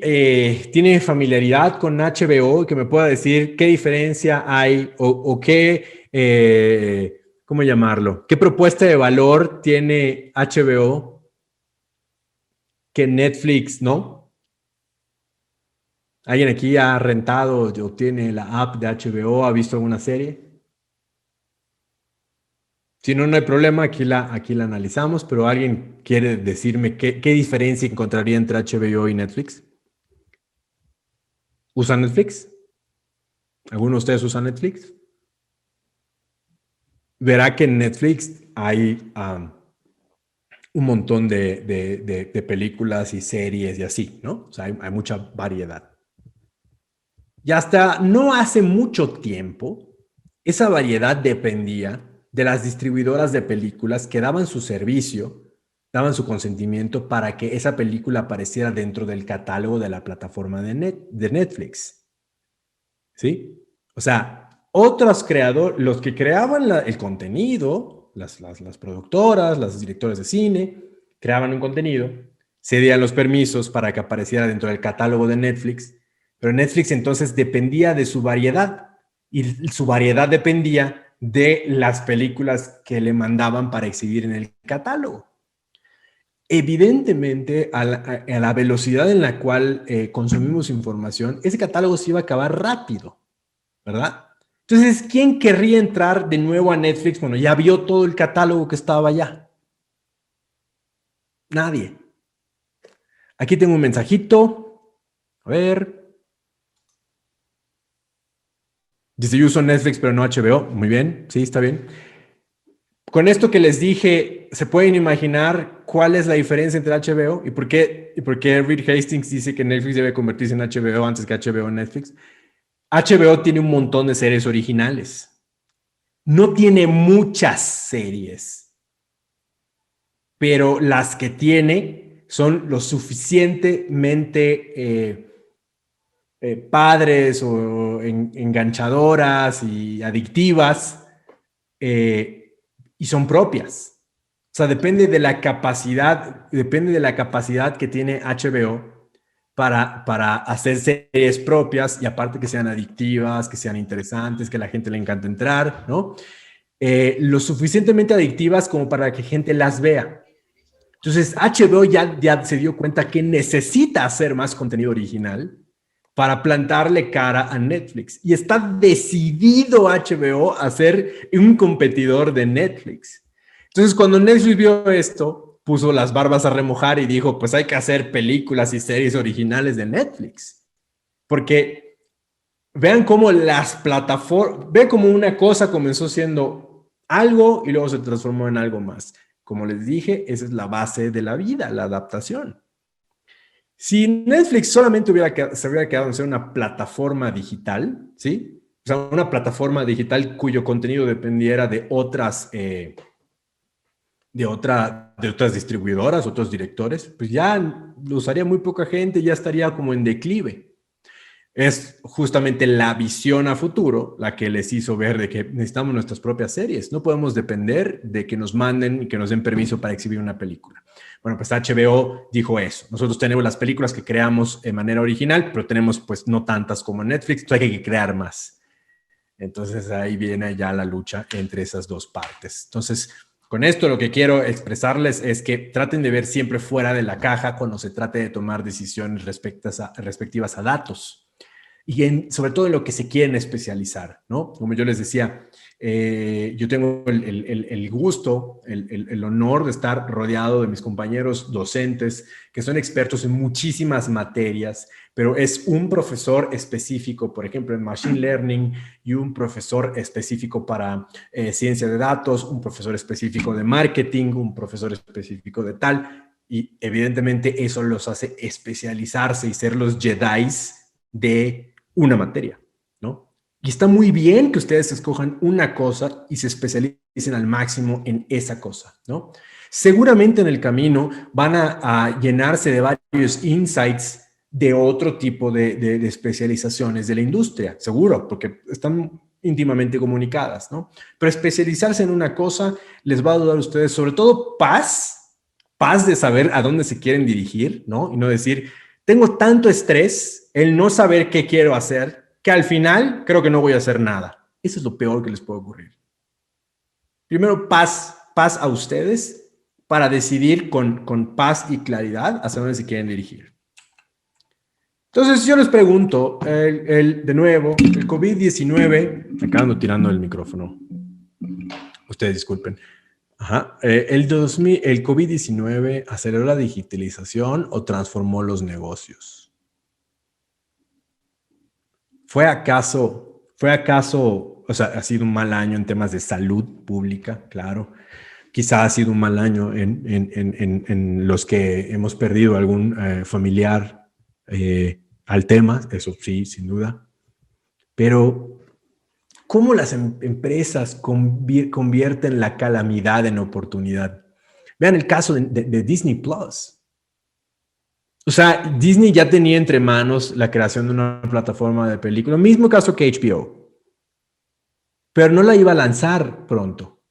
tiene familiaridad con HBO que me pueda decir qué diferencia hay o qué, ¿cómo llamarlo? ¿Qué propuesta de valor tiene HBO que Netflix no? ¿Alguien aquí ha rentado o tiene la app de HBO? ¿Ha visto alguna serie? Si no, no hay problema, aquí la analizamos, pero ¿alguien quiere decirme qué diferencia encontraría entre HBO y Netflix? ¿Usa Netflix? ¿Alguno de ustedes usa Netflix? Verá que en Netflix hay un montón de películas y series y así, ¿no? O sea, hay mucha variedad. Y hasta no hace mucho tiempo, esa variedad dependía de las distribuidoras de películas que daban su servicio, daban su consentimiento para que esa película apareciera dentro del catálogo de la plataforma de Netflix. ¿Sí? O sea, Otros creadores, los que creaban el contenido, las productoras, los directores de cine, creaban un contenido, cedían los permisos para que apareciera dentro del catálogo de Netflix, pero Netflix entonces dependía de su variedad y su variedad dependía de las películas que le mandaban para exhibir en el catálogo. Evidentemente, a la velocidad en la cual consumimos información, ese catálogo se iba a acabar rápido, ¿verdad? Entonces, ¿quién querría entrar de nuevo a Netflix cuando ya vio todo el catálogo que estaba allá? Nadie. Aquí tengo un mensajito. A ver. Dice, yo uso Netflix, pero no HBO. Muy bien, sí, está bien. Con esto que les dije, ¿se pueden imaginar cuál es la diferencia entre HBO? ¿Y por qué Reed Hastings dice que Netflix debe convertirse en HBO antes que HBO en Netflix? HBO tiene un montón de series originales. No tiene muchas series, pero las que tiene son lo suficientemente padres o enganchadoras y adictivas y son propias. O sea, depende de la capacidad que tiene HBO para hacer series propias y aparte que sean adictivas, que sean interesantes, que a la gente le encanta entrar, ¿no? Lo suficientemente adictivas como para que gente las vea. Entonces, HBO ya se dio cuenta que necesita hacer más contenido original para plantarle cara a Netflix. Y está decidido HBO a ser un competidor de Netflix. Entonces, cuando Netflix vio esto, puso las barbas a remojar y dijo, pues hay que hacer películas y series originales de Netflix. Porque vean cómo las plataformas, ve cómo una cosa comenzó siendo algo y luego se transformó en algo más. Como les dije, esa es la base de la vida, la adaptación. Si Netflix solamente se hubiera quedado en ser una plataforma digital, ¿sí? O sea, una plataforma digital cuyo contenido dependiera de otras distribuidoras, otros directores, pues ya lo usaría muy poca gente, ya estaría como en declive. Es justamente la visión a futuro la que les hizo ver de que necesitamos nuestras propias series. No podemos depender de que nos manden y que nos den permiso para exhibir una película. Bueno, pues HBO dijo eso. Nosotros tenemos las películas que creamos de manera original, pero tenemos pues no tantas como Netflix, entonces hay que crear más. Entonces ahí viene ya la lucha entre esas dos partes. Entonces, con esto lo que quiero expresarles es que traten de ver siempre fuera de la caja cuando se trate de tomar decisiones respectivas a datos y sobre todo en lo que se quieren especializar, ¿no? Como yo les decía, yo tengo el gusto, el honor de estar rodeado de mis compañeros docentes que son expertos en muchísimas materias, pero es un profesor específico, por ejemplo, en Machine Learning y un profesor específico para ciencia de datos, un profesor específico de marketing, un profesor específico de tal, y evidentemente eso los hace especializarse y ser los Jedis de una materia, ¿no? Y está muy bien que ustedes escojan una cosa y se especialicen al máximo en esa cosa, ¿no? Seguramente en el camino van a llenarse de varios insights de otro tipo de especializaciones de la industria, seguro, porque están íntimamente comunicadas, ¿no? Pero especializarse en una cosa les va a dar a ustedes sobre todo paz de saber a dónde se quieren dirigir, ¿no? Y no decir, tengo tanto estrés, el no saber qué quiero hacer, que al final creo que no voy a hacer nada. Eso es lo peor que les puede ocurrir. Primero, paz a ustedes para decidir con paz y claridad hacia dónde se quieren dirigir. Entonces, yo les pregunto, de nuevo, el COVID-19, acá ando tirando el micrófono, ustedes disculpen. Ajá. El COVID-19 aceleró la digitalización o transformó los negocios. ¿Fue acaso, o sea, ha sido un mal año en temas de salud pública? Claro. Quizá ha sido un mal año en los que hemos perdido algún familiar al tema, eso sí, sin duda. Pero, ¿cómo las empresas convierten la calamidad en oportunidad? Vean el caso de Disney Plus. O sea, Disney ya tenía entre manos la creación de una plataforma de películas, mismo caso que HBO. pero no la iba a lanzar pronto.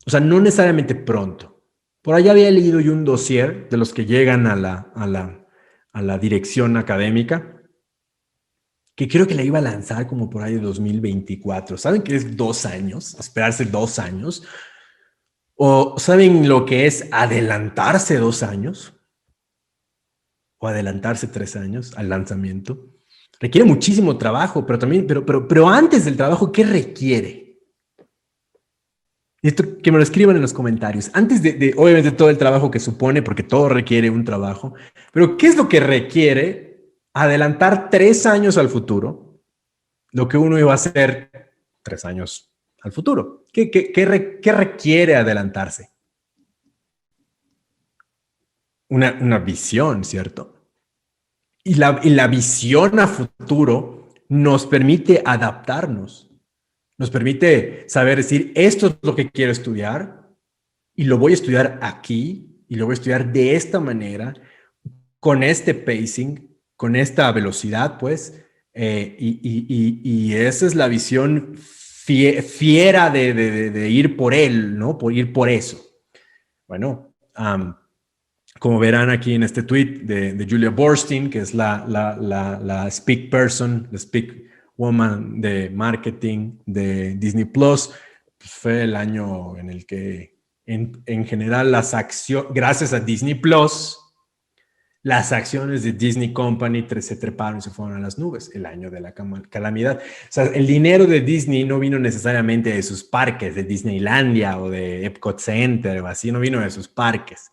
O sea, no necesariamente pronto. Por allá había leído yo un dossier de los que llegan a la dirección académica, que creo que la iba a lanzar como por ahí de 2024. ¿Saben qué es 2 años? Esperarse 2 años. ¿O saben lo que es adelantarse 2 años? ¿O adelantarse 3 años al lanzamiento? Requiere muchísimo trabajo, pero también, pero antes del trabajo, ¿qué requiere? Y esto que me lo escriban en los comentarios. Antes de, obviamente, todo el trabajo que supone, porque todo requiere un trabajo, pero ¿qué es lo que requiere adelantar 3 años al futuro? Lo que uno iba a hacer 3 años al futuro. ¿Qué requiere adelantarse? Una visión, ¿cierto? Y la visión a futuro nos permite adaptarnos. Nos permite saber decir, esto es lo que quiero estudiar y lo voy a estudiar aquí y lo voy a estudiar de esta manera, con este pacing, con esta velocidad, pues. Y esa es la visión fiera de ir por él, ¿no? Por ir por eso. Bueno, como verán aquí en este tweet de Julia Borstein, que es la speak person, la speak woman de marketing de Disney Plus, pues fue el año en el que en general las acciones, gracias a Disney Plus, las acciones de Disney Company se treparon y se fueron a las nubes, el año de la calamidad. O sea, el dinero de Disney no vino necesariamente de sus parques, de Disneylandia o de Epcot Center o así, no vino de sus parques.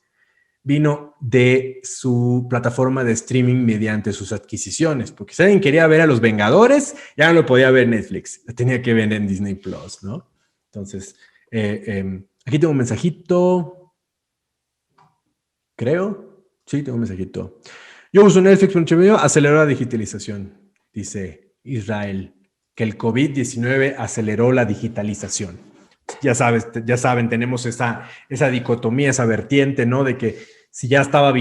Vino de su plataforma de streaming mediante sus adquisiciones. Porque si alguien quería ver a los Vengadores, ya no lo podía ver en Netflix, lo tenía que ver en Disney Plus, ¿no? Entonces, aquí tengo un mensajito, creo. Sí, tengo un mensajito. Yo uso Netflix por HBO, aceleró la digitalización, dice Israel, que el COVID-19 aceleró la digitalización. Ya saben, tenemos esa dicotomía, esa vertiente, ¿no? De que si ya estaba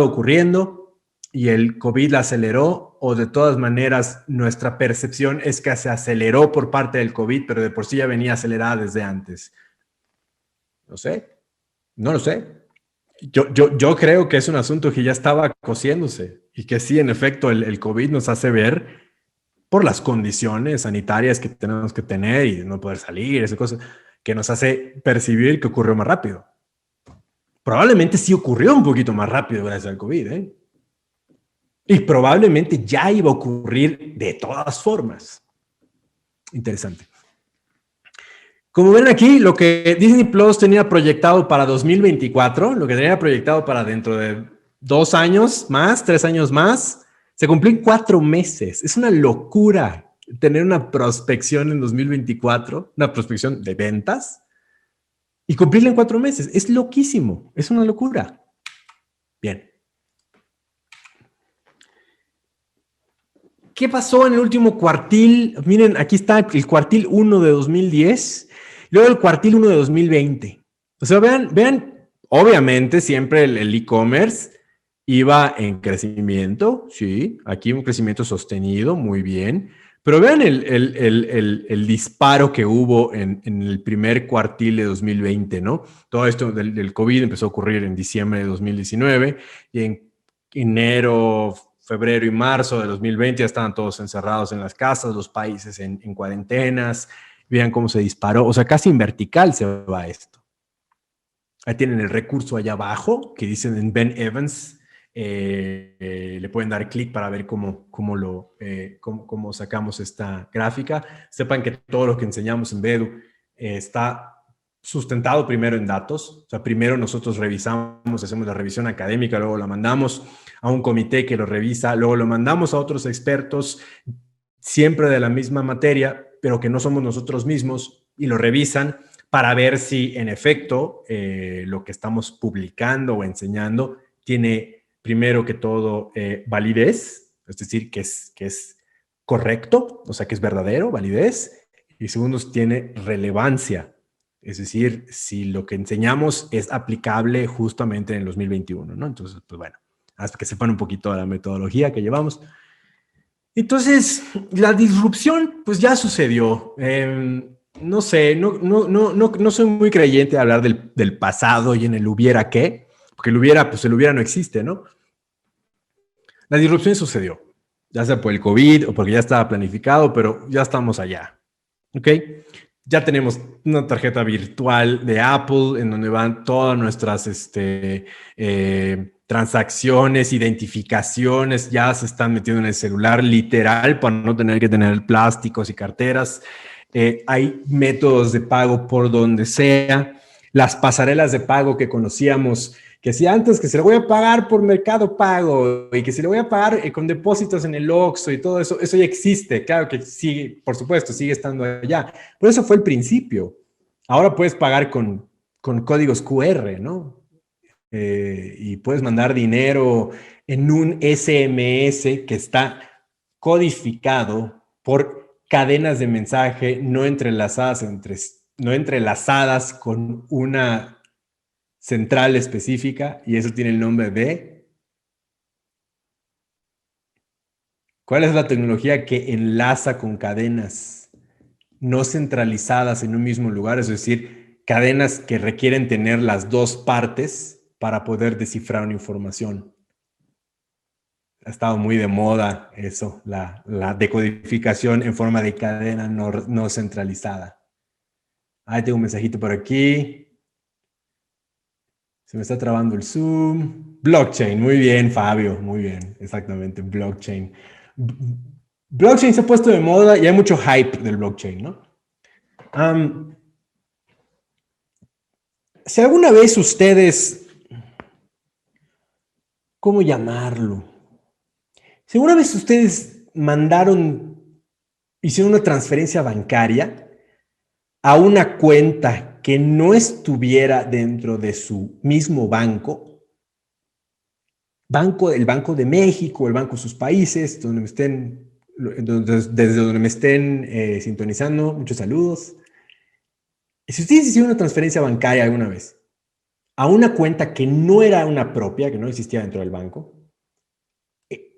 ocurriendo y el COVID la aceleró, o de todas maneras nuestra percepción es que se aceleró por parte del COVID, pero de por sí ya venía acelerada desde antes. No sé, no lo sé. Yo creo que es un asunto que ya estaba cociéndose y que sí, en efecto, el COVID nos hace ver por las condiciones sanitarias que tenemos que tener y no poder salir, esa cosa, que nos hace percibir que ocurrió más rápido. Probablemente sí ocurrió un poquito más rápido gracias al COVID, ¿eh? Y probablemente ya iba a ocurrir de todas formas. Interesante. Como ven aquí, lo que Disney Plus tenía proyectado para 2024, lo que tenía proyectado para dentro de 2 años más, 3 años más, se cumplió en 4 meses. Es una locura tener una prospección en 2024, una prospección de ventas, y cumplirla en 4 meses. Es loquísimo, es una locura. Bien. ¿Qué pasó en el último cuartil? Miren, aquí está el cuartil 1 de 2010, luego el cuartil 1 de 2020. O sea, vean, obviamente siempre el e-commerce iba en crecimiento, sí, aquí un crecimiento sostenido, muy bien, pero vean el disparo que hubo en el primer cuartil de 2020, ¿no? Todo esto del COVID empezó a ocurrir en diciembre de 2019 y en enero, febrero y marzo de 2020 ya estaban todos encerrados en las casas, los países en cuarentenas. Vean cómo se disparó, o sea, casi en vertical se va esto. Ahí tienen el recurso allá abajo, que dicen en Ben Evans. Le pueden dar clic para ver cómo sacamos esta gráfica. Sepan que todo lo que enseñamos en Bedu está sustentado primero en datos. O sea, primero nosotros revisamos, hacemos la revisión académica, luego la mandamos a un comité que lo revisa, luego lo mandamos a otros expertos, siempre de la misma materia, pero que no somos nosotros mismos, y lo revisan para ver si en efecto lo que estamos publicando o enseñando tiene primero que todo validez, es decir, que es correcto, o sea, que es verdadero, validez, y segundo, tiene relevancia, es decir, si lo que enseñamos es aplicable justamente en el 2021, ¿no? Entonces, pues bueno, hasta que sepan un poquito de la metodología que llevamos. Entonces, la disrupción, pues ya sucedió. No sé, no soy muy creyente de hablar del pasado y en el hubiera qué, porque pues el hubiera no existe, ¿no? La disrupción sucedió, ya sea por el COVID o porque ya estaba planificado, pero ya estamos allá, ¿ok? Ya tenemos una tarjeta virtual de Apple en donde van todas nuestras transacciones, identificaciones, ya se están metiendo en el celular literal para no tener que tener plásticos y carteras. Hay métodos de pago por donde sea. Las pasarelas de pago que conocíamos, que si antes que se le voy a pagar por Mercado Pago y que se le voy a pagar con depósitos en el Oxxo y todo eso, eso ya existe. Claro que sí, por supuesto, sigue estando allá. Pero eso fue el principio. Ahora puedes pagar con códigos QR, ¿no? Y puedes mandar dinero en un SMS que está codificado por cadenas de mensaje no entrelazadas con una central específica, y eso tiene el nombre de... ¿Cuál es la tecnología que enlaza con cadenas no centralizadas en un mismo lugar? Es decir, cadenas que requieren tener las dos partes para poder descifrar una información. Ha estado muy de moda eso, la decodificación en forma de cadena no centralizada. Ahí tengo un mensajito por aquí. Se me está trabando el Zoom. Blockchain, muy bien, Fabio, muy bien, exactamente, blockchain. Blockchain se ha puesto de moda y hay mucho hype del blockchain, ¿no? Si alguna vez ustedes, ¿cómo llamarlo? Si alguna vez ustedes hicieron una transferencia bancaria a una cuenta que no estuviera dentro de su mismo banco, el Banco de México, el Banco de sus países, desde donde me estén sintonizando, muchos saludos. Si ustedes hicieron una transferencia bancaria alguna vez a una cuenta que no era una propia, que no existía dentro del banco,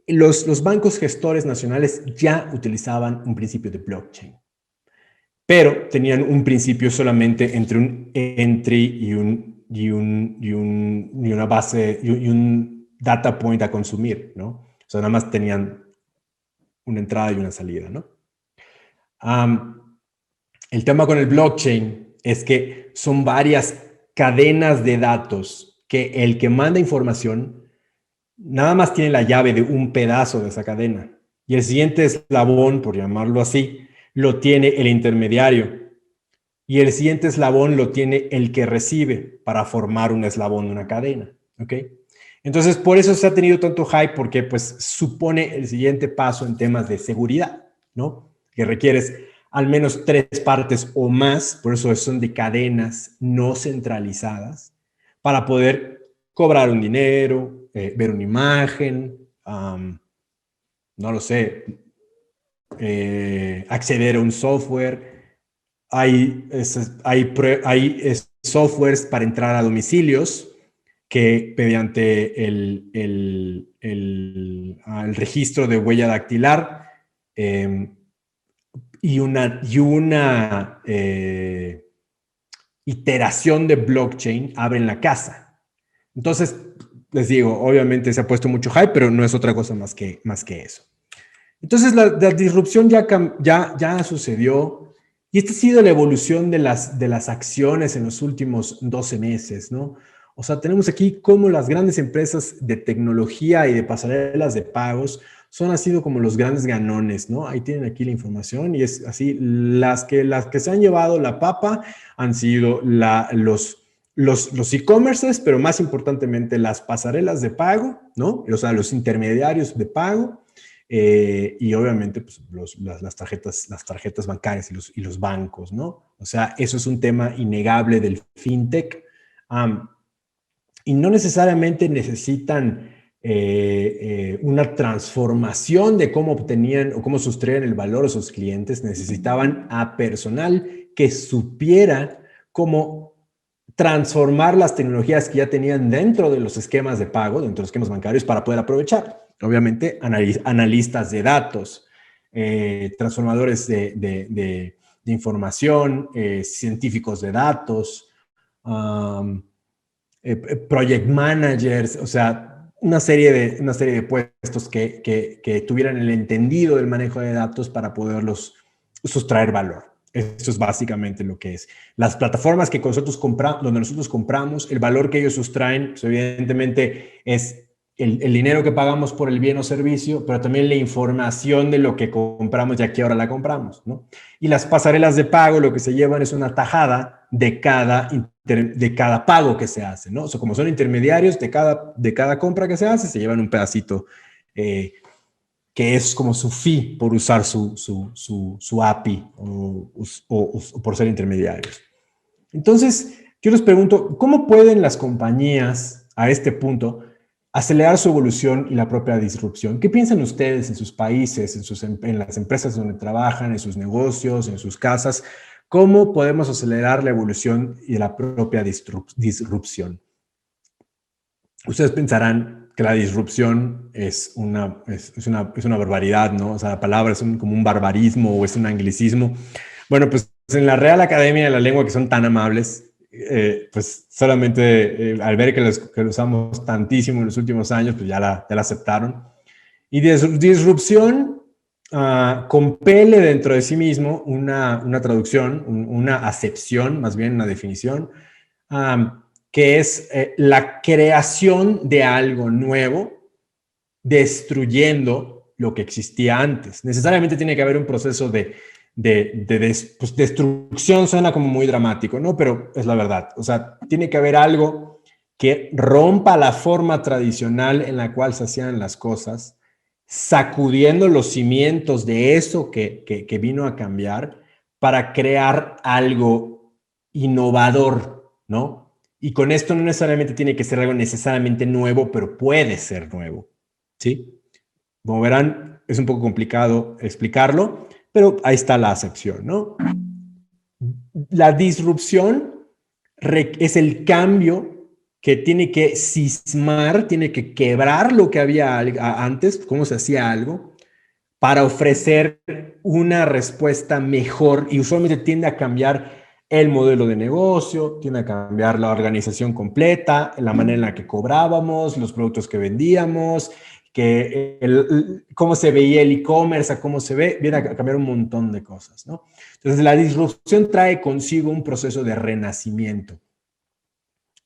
los bancos gestores nacionales ya utilizaban un principio de blockchain, pero tenían un principio solamente entre un entry y una base y un data point a consumir, ¿no? O sea, nada más tenían una entrada y una salida, ¿no? El tema con el blockchain es que son varias cadenas de datos que el que manda información nada más tiene la llave de un pedazo de esa cadena. Y el siguiente eslabón, por llamarlo así, lo tiene el intermediario. Y el siguiente eslabón lo tiene el que recibe para formar un eslabón de una cadena. ¿Ok? Entonces, por eso se ha tenido tanto hype, porque pues supone el siguiente paso en temas de seguridad, ¿no? Que requieres al menos 3 partes o más, por eso son de cadenas no centralizadas, para poder cobrar un dinero, ver una imagen, no lo sé, acceder a un software. Hay softwares para entrar a domicilios que mediante el registro de huella dactilar y una iteración de blockchain abren la casa. Entonces, les digo, obviamente se ha puesto mucho hype, pero no es otra cosa más que eso. Entonces, la disrupción ya sucedió, y esta ha sido la evolución de las acciones en los últimos 12 meses, ¿no? O sea, tenemos aquí cómo las grandes empresas de tecnología y de pasarelas de pagos han sido como los grandes ganones, ¿no? Ahí tienen aquí la información y es así, las que se han llevado la papa han sido los e-commerces, pero más importantemente las pasarelas de pago, ¿no? O sea, los intermediarios de pago. Y obviamente pues, las tarjetas bancarias y los bancos, ¿no? O sea, eso es un tema innegable del fintech. Y no necesariamente necesitan una transformación de cómo obtenían o cómo sustraían el valor a sus clientes. Necesitaban a personal que supiera cómo transformar las tecnologías que ya tenían dentro de los esquemas de pago, dentro de los esquemas bancarios, para poder aprovechar. Obviamente, analistas de datos, transformadores de información, científicos de datos, project managers, o sea, una serie de puestos que tuvieran el entendido del manejo de datos para poderlos sustraer valor. Eso es básicamente lo que es. Las plataformas que nosotros compramos, donde nosotros compramos, el valor que ellos sustraen, pues evidentemente es el dinero que pagamos por el bien o servicio, pero también la información de lo que compramos y a qué hora la compramos, ¿no? Y las pasarelas de pago lo que se llevan es una tajada de cada pago que se hace, ¿no? O sea, como son intermediarios de cada compra que se hace, se llevan un pedacito que es como su fee por usar su API o por ser intermediarios. Entonces, yo les pregunto, ¿cómo pueden las compañías a este punto acelerar su evolución y la propia disrupción? ¿Qué piensan ustedes en sus países, en las empresas donde trabajan, en sus negocios, en sus casas? ¿Cómo podemos acelerar la evolución y la propia disrupción? Ustedes pensarán que la disrupción es una barbaridad, ¿no? O sea, la palabra es como un barbarismo o es un anglicismo. Bueno, pues en la Real Academia de la Lengua, que son tan amables, pues solamente al ver que lo usamos tantísimo en los últimos años, pues ya la aceptaron. Y disrupción compele dentro de sí mismo una traducción, una acepción, más bien una definición, que es la creación de algo nuevo, destruyendo lo que existía antes. Necesariamente tiene que haber un proceso pues destrucción, suena como muy dramático, ¿no? Pero es la verdad. O sea, tiene que haber algo que rompa la forma tradicional en la cual se hacían las cosas, sacudiendo los cimientos de eso que vino a cambiar para crear algo innovador, ¿no? Y con esto no necesariamente tiene que ser algo necesariamente nuevo, pero puede ser nuevo, ¿sí? Como verán, es un poco complicado explicarlo, pero ahí está la acepción, ¿no? La disrupción es el cambio que tiene que cismar, tiene que quebrar lo que había antes, cómo se hacía algo, para ofrecer una respuesta mejor y usualmente tiende a cambiar el modelo de negocio, tiende a cambiar la organización completa, la manera en la que cobrábamos, los productos que vendíamos, cómo se veía el e-commerce, a cómo se ve, viene a cambiar un montón de cosas, ¿no? Entonces, la disrupción trae consigo un proceso de renacimiento.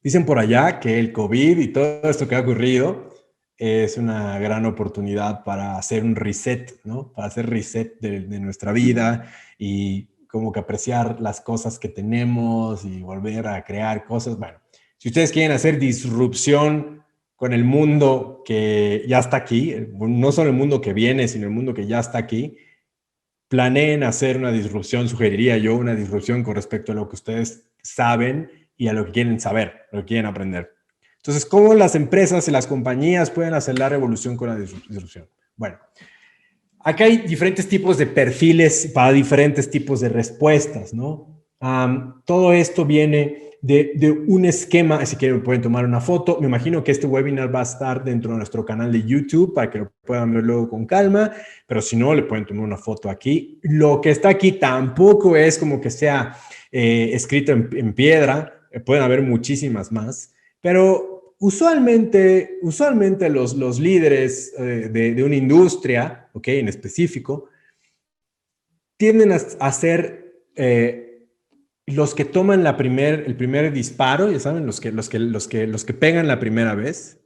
Dicen por allá que el COVID y todo esto que ha ocurrido es una gran oportunidad para hacer un reset, ¿no? Para hacer reset de nuestra vida y como que apreciar las cosas que tenemos y volver a crear cosas. Bueno, si ustedes quieren hacer disrupción con el mundo que ya está aquí, no solo el mundo que viene, sino el mundo que ya está aquí, planeen hacer una disrupción, sugeriría yo, una disrupción con respecto a lo que ustedes saben y a lo que quieren saber, lo que quieren aprender. Entonces, ¿cómo las empresas y las compañías pueden hacer la revolución con la disrupción? Bueno, acá hay diferentes tipos de perfiles para diferentes tipos de respuestas, ¿no? Todo esto viene de un esquema, si quieren pueden tomar una foto. Me imagino que este webinar va a estar dentro de nuestro canal de YouTube para que lo puedan ver luego con calma, pero si no, le pueden tomar una foto aquí. Lo que está aquí tampoco es como que sea escrito en piedra, pueden haber muchísimas más, pero usualmente los líderes de una industria, ¿ok? En específico, tienden a ser los que toman el primer disparo, ya saben, los que pegan la primera vez,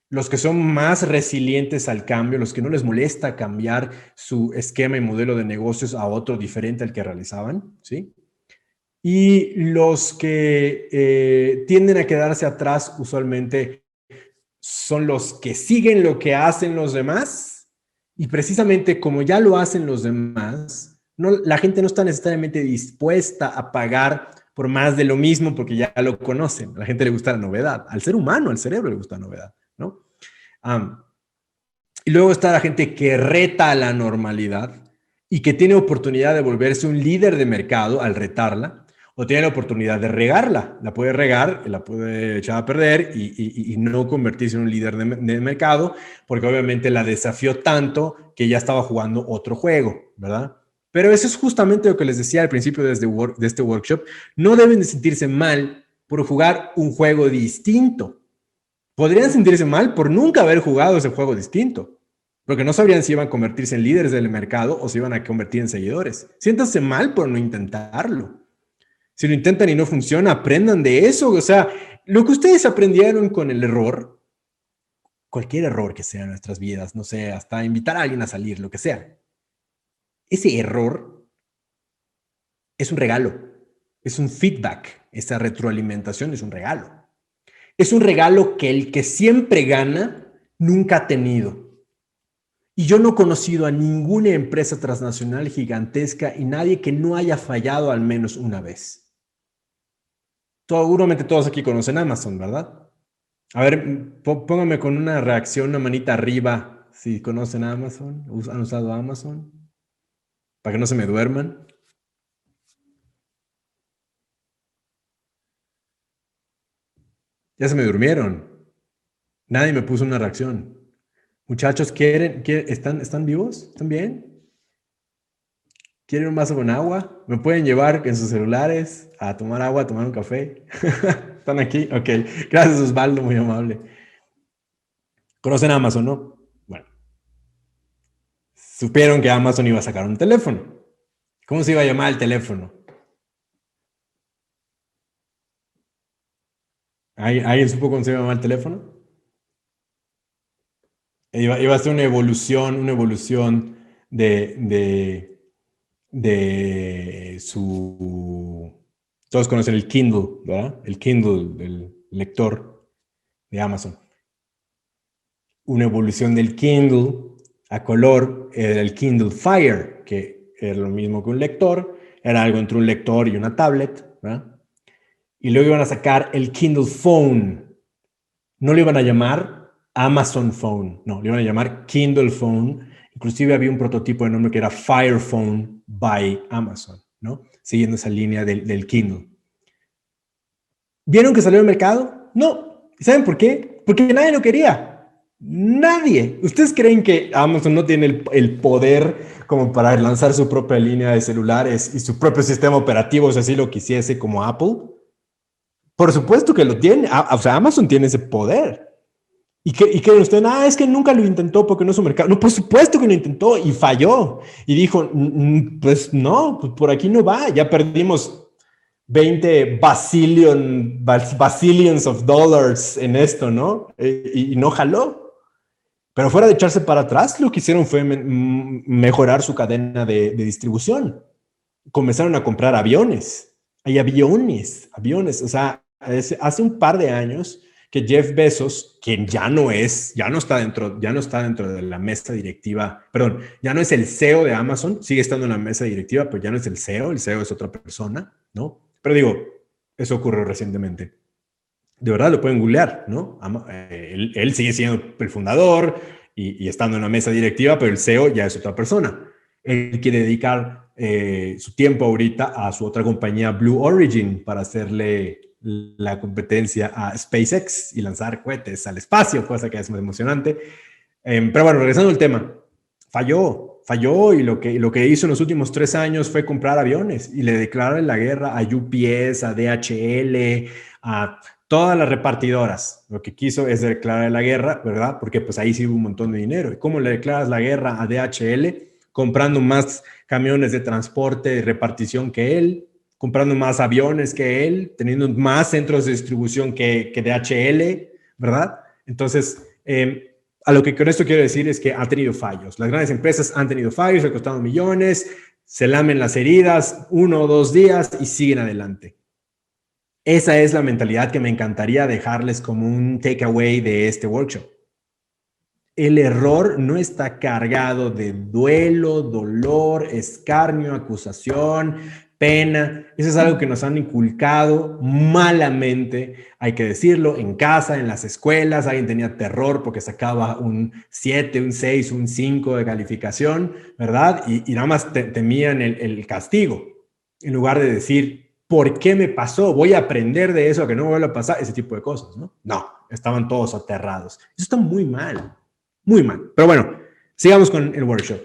los que son más resilientes al cambio, los que no les molesta cambiar su esquema y modelo de negocios a otro diferente al que realizaban, ¿sí? Y los que tienden a quedarse atrás usualmente son los que siguen lo que hacen los demás y precisamente como ya lo hacen los demás, la gente no está necesariamente dispuesta a pagar por más de lo mismo porque ya lo conocen. A la gente le gusta la novedad. Al ser humano, al cerebro le gusta la novedad, ¿no? Y luego está la gente que reta a la normalidad y que tiene oportunidad de volverse un líder de mercado al retarla. o tiene la oportunidad de regarla. La puede regar, la puede echar a perder y no convertirse en un líder de mercado, porque obviamente la desafió tanto que ya estaba jugando otro juego, ¿verdad? Pero eso es justamente lo que les decía al principio de este workshop. No deben de sentirse mal por jugar un juego distinto. Podrían sentirse mal por nunca haber jugado ese juego distinto, porque no sabrían si iban a convertirse en líderes del mercado o si iban a convertir en seguidores. Siéntanse mal por no intentarlo. Si lo intentan y no funciona, aprendan de eso. O sea, lo que ustedes aprendieron con el error, cualquier error que sea en nuestras vidas, no sé, hasta invitar a alguien a salir, lo que sea, ese error es un regalo, es un feedback, esa retroalimentación es un regalo. Es un regalo que el que siempre gana nunca ha tenido. Y yo no he conocido a ninguna empresa transnacional gigantesca y nadie que no haya fallado al menos una vez. Seguramente todos aquí conocen Amazon, ¿verdad? A ver, póngame con una reacción, una manita arriba, si conocen Amazon, han usado Amazon, para que no se me duerman. Ya se me durmieron. Nadie me puso una reacción. Muchachos, ¿están vivos? ¿Están bien? ¿Quieren un vaso con agua? ¿Me pueden llevar en sus celulares a tomar agua, a tomar un café? ¿Están aquí? Ok. Gracias, Osvaldo, muy amable. ¿Conocen Amazon, no? Bueno, supieron que Amazon iba a sacar un teléfono. ¿Cómo se iba a llamar el teléfono? ¿Alguien supo cómo se iba a llamar el teléfono? Iba a ser una evolución de su... Todos conocen el Kindle, ¿verdad? El Kindle, el lector de Amazon. Una evolución del Kindle a color era el Kindle Fire, que era lo mismo que un lector, era algo entre un lector y una tablet, ¿verdad? Y luego iban a sacar el Kindle Phone. No le iban a llamar Amazon Phone, no, le iban a llamar Kindle Phone. Inclusive había un prototipo de nombre que era Fire Phone by Amazon, ¿no? Siguiendo esa línea del Kindle. ¿Vieron que salió al mercado? No. ¿Saben por qué? Porque nadie lo quería. Nadie. ¿Ustedes creen que Amazon no tiene el poder como para lanzar su propia línea de celulares y su propio sistema operativo si así lo quisiese como Apple? Por supuesto que lo tiene. O sea, Amazon tiene ese poder. ¿Y creen ustedes? Ah, es que nunca lo intentó porque no es su mercado. No, por supuesto que lo intentó y falló. Y dijo, pues no, pues por aquí no va. Ya perdimos 20 bazillions of dollars en esto, ¿no? Y no jaló. Pero fuera de echarse para atrás, lo que hicieron fue mejorar su cadena de distribución. Comenzaron a comprar aviones. Hay aviones. O sea, hace un par de años que Jeff Bezos, quien ya no está dentro de la mesa directiva, perdón, ya no es el CEO de Amazon, sigue estando en la mesa directiva, pero ya no es el CEO es otra persona, ¿no? Pero digo, eso ocurrió recientemente. De verdad lo pueden googlear, ¿no? Él sigue siendo el fundador y estando en la mesa directiva, pero el CEO ya es otra persona. Él quiere dedicar su tiempo ahorita a su otra compañía, Blue Origin, para hacerle la competencia a SpaceX y lanzar cohetes al espacio, cosa que es muy emocionante. Pero bueno, regresando al tema, falló y lo que hizo en los últimos 3 años fue comprar aviones y le declaró la guerra a UPS, a DHL, a todas las repartidoras. Lo que quiso es declarar la guerra, ¿verdad? Porque pues ahí sí hubo un montón de dinero. ¿Y cómo le declaras la guerra a DHL? Comprando más camiones de transporte y repartición que él, comprando más aviones que él, teniendo más centros de distribución que DHL, ¿verdad? Entonces, a lo que con esto quiero decir es que ha tenido fallos. Las grandes empresas han tenido fallos, le costado millones, se lamen las heridas 1 o 2 días y siguen adelante. Esa es la mentalidad que me encantaría dejarles como un takeaway de este workshop. El error no está cargado de duelo, dolor, escarnio, acusación, pena. Eso es algo que nos han inculcado malamente, hay que decirlo, en casa, en las escuelas. Alguien tenía terror porque sacaba un 7, un 6, un 5 de calificación, ¿verdad? Y nada más temían el castigo, en lugar de decir, ¿por qué me pasó? Voy a aprender de eso, que no me vuelva a pasar, ese tipo de cosas, ¿no? No, estaban todos aterrados. Eso está muy mal, muy mal. Pero bueno, sigamos con el workshop.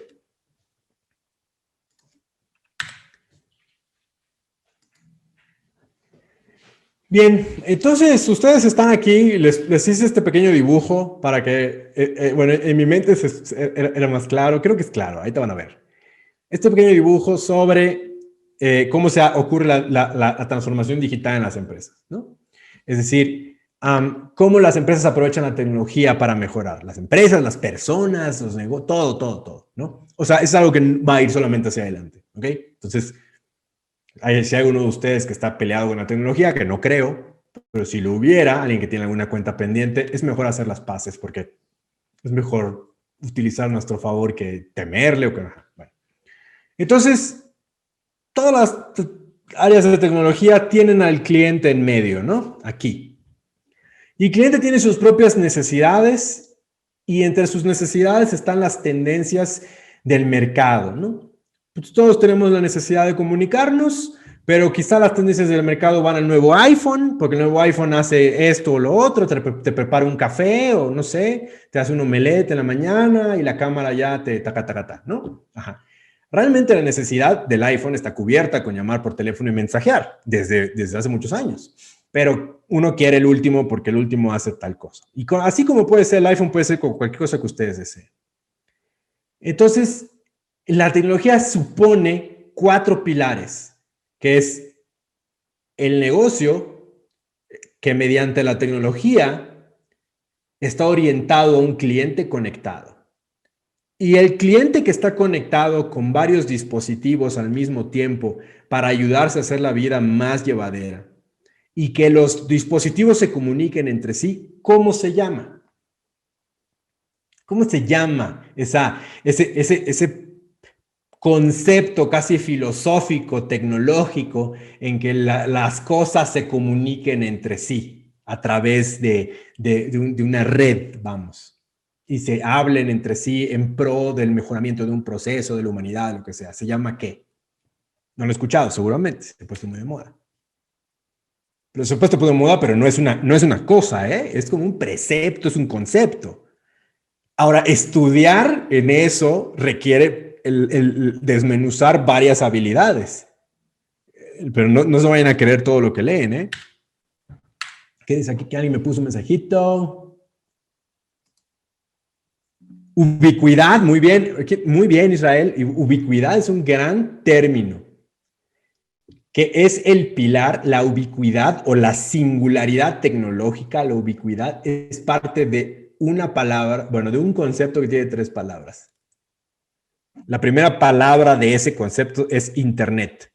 Bien, entonces ustedes están aquí, les hice este pequeño dibujo para que, bueno, en mi mente era más claro, creo que es claro, ahí te van a ver. Este pequeño dibujo sobre cómo ocurre la transformación digital en las empresas, ¿no? Es decir, cómo las empresas aprovechan la tecnología para mejorar. Las empresas, las personas, los negocios, todo, ¿no? O sea, es algo que va a ir solamente hacia adelante, ¿ok? Entonces, si hay uno de ustedes que está peleado con la tecnología, que no creo, pero si lo hubiera, alguien que tiene alguna cuenta pendiente, es mejor hacer las paces porque es mejor utilizar a nuestro favor que temerle o que... Bueno. Entonces, todas las áreas de tecnología tienen al cliente en medio, ¿no? Aquí. Y el cliente tiene sus propias necesidades y entre sus necesidades están las tendencias del mercado, ¿no? Pues todos tenemos la necesidad de comunicarnos, pero quizá las tendencias del mercado van al nuevo iPhone, porque el nuevo iPhone hace esto o lo otro, te prepara un café o no sé, te hace un omelette en la mañana y la cámara ya te taca, ¿no? Ajá. Realmente la necesidad del iPhone está cubierta con llamar por teléfono y mensajear desde hace muchos años. Pero uno quiere el último porque el último hace tal cosa. Y así como puede ser el iPhone, puede ser con cualquier cosa que ustedes deseen. Entonces, la tecnología supone 4 pilares, que es el negocio que mediante la tecnología está orientado a un cliente conectado. Y el cliente que está conectado con varios dispositivos al mismo tiempo para ayudarse a hacer la vida más llevadera y que los dispositivos se comuniquen entre sí, ¿cómo se llama? ¿Cómo se llama ese concepto casi filosófico, tecnológico, en que las cosas se comuniquen entre sí a través de una red, vamos, y se hablen entre sí en pro del mejoramiento de un proceso, de la humanidad, lo que sea? ¿Se llama qué? No lo he escuchado, seguramente, se ha puesto muy de moda. Pero se ha puesto muy de moda, pero no es una cosa, ¿eh? Es como un precepto, es un concepto. Ahora, estudiar en eso requiere el desmenuzar varias habilidades. Pero no se vayan a creer todo lo que leen, ¿eh? ¿Qué dice aquí? Que alguien me puso un mensajito. Ubicuidad, muy bien, Israel. Ubicuidad es un gran término, que es el pilar, la ubicuidad o la singularidad tecnológica. La ubicuidad es parte de una palabra, bueno, de un concepto que tiene 3 palabras. La primera palabra de ese concepto es Internet.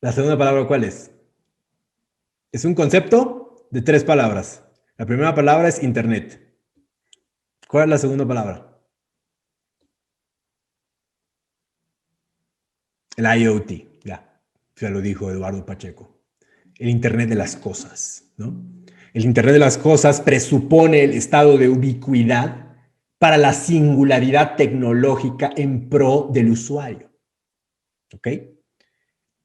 La segunda palabra, ¿cuál es? Es un concepto de 3 palabras. La primera palabra es Internet. ¿Cuál es la segunda palabra? El IoT. Ya lo dijo Eduardo Pacheco. El Internet de las cosas, ¿no? El Internet de las cosas presupone el estado de ubicuidad para la singularidad tecnológica en pro del usuario. ¿Ok?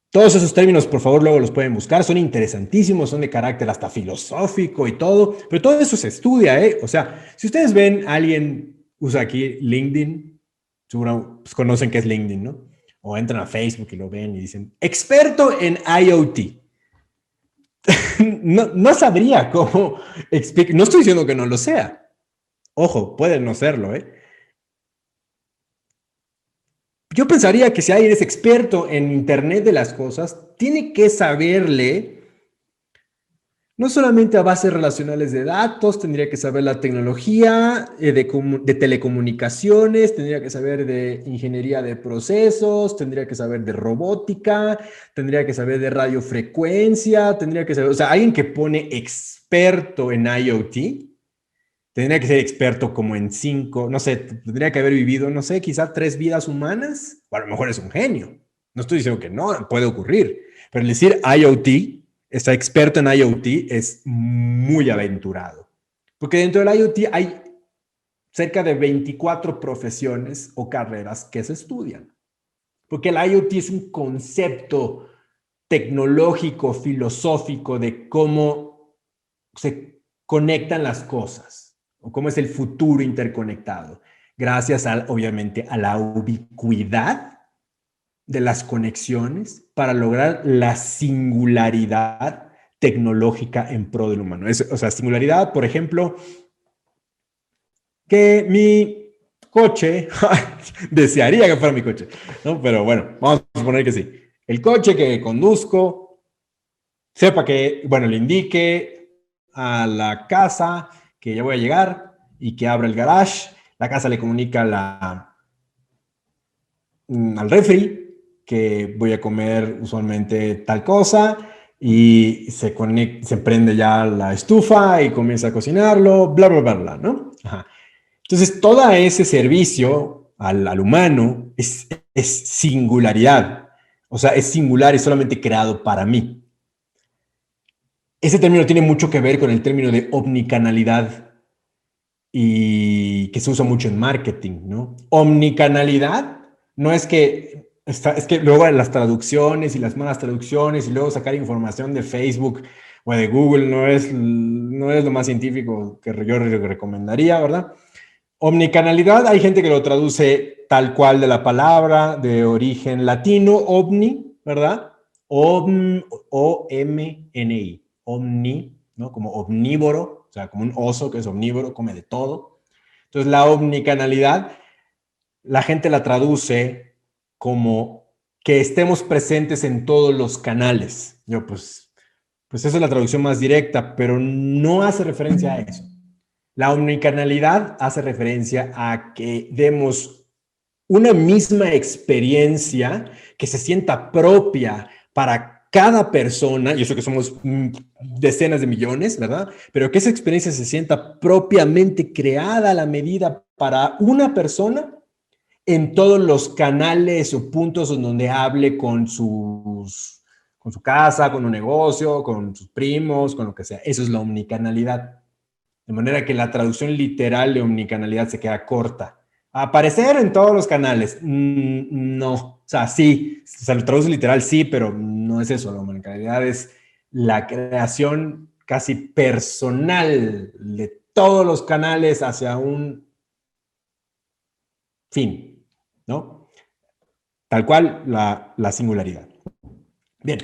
Todos esos términos, por favor, luego los pueden buscar. Son interesantísimos, son de carácter hasta filosófico y todo, pero todo eso se estudia, ¿eh? O sea, si ustedes ven a alguien usa aquí LinkedIn, seguro pues, conocen qué es LinkedIn, ¿no? O entran a Facebook y lo ven y dicen, experto en IoT. No sabría cómo explicar, no estoy diciendo que no lo sea. Ojo, puede no serlo, ¿eh? Yo pensaría que si alguien es experto en Internet de las cosas, tiene que saberle no solamente a bases relacionales de datos, tendría que saber la tecnología de telecomunicaciones, tendría que saber de ingeniería de procesos, tendría que saber de robótica, tendría que saber de radiofrecuencia, tendría que saber, o sea, alguien que pone experto en IoT, tendría que ser experto como en 5, no sé, tendría que haber vivido, no sé, quizá 3 vidas humanas, o a lo mejor es un genio. No estoy diciendo que no, puede ocurrir, pero el decir IoT, está experto en IoT, es muy aventurado. Porque dentro del IoT hay cerca de 24 profesiones o carreras que se estudian. porque el IoT es un concepto tecnológico, filosófico de cómo se conectan las cosas o cómo es el futuro interconectado, gracias obviamente a la ubicuidad de las conexiones para lograr la singularidad tecnológica en pro del humano. O sea, singularidad, por ejemplo, que mi coche, desearía que fuera mi coche, ¿no? Pero bueno, vamos a suponer que sí. El coche que conduzco, sepa que, bueno, le indique a la casa que ya voy a llegar y que abra el garage. La casa le comunica al refri que voy a comer usualmente tal cosa y se prende ya la estufa y comienza a cocinarlo, bla, bla, bla, bla, ¿no? Ajá. Entonces, todo ese servicio al humano es singularidad. O sea, es singular y solamente creado para mí. Ese término tiene mucho que ver con el término de omnicanalidad y que se usa mucho en marketing, ¿no? Omnicanalidad no es que, es que luego las traducciones y las malas traducciones y luego sacar información de Facebook o de Google no es lo más científico que yo recomendaría, ¿verdad? Omnicanalidad, hay gente que lo traduce tal cual de la palabra, de origen latino, ovni, ¿verdad? O-M-N-I, omni, ¿no? Como omnívoro, o sea, como un oso que es omnívoro, come de todo. Entonces, la omnicanalidad, la gente la traduce como que estemos presentes en todos los canales. Pues esa es la traducción más directa, pero no hace referencia a eso. La omnicanalidad hace referencia a que demos una misma experiencia que se sienta propia para cada persona, y eso que somos decenas de millones, ¿verdad? Pero que esa experiencia se sienta propiamente creada a la medida para una persona en todos los canales o puntos en donde hable con su casa, con un negocio, con sus primos, con lo que sea. Eso es la omnicanalidad. De manera que la traducción literal de omnicanalidad se queda corta. Aparecer en todos los canales. No. O sea, sí. O sea, lo traduce literal, sí, pero no es eso. La omnicanalidad es la creación casi personal de todos los canales hacia un fin, ¿no? Tal cual la singularidad. Bien.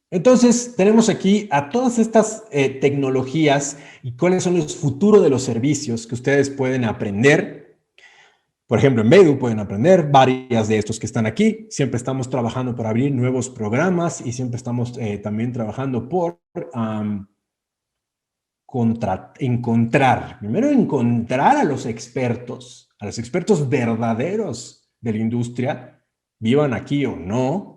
Entonces, tenemos aquí a todas estas tecnologías y cuáles son los futuros de los servicios que ustedes pueden aprender. Por ejemplo, en Bedu pueden aprender varias de estos que están aquí. Siempre estamos trabajando para abrir nuevos programas y siempre estamos también trabajando por primero encontrar a los expertos verdaderos de la industria, vivan aquí o no,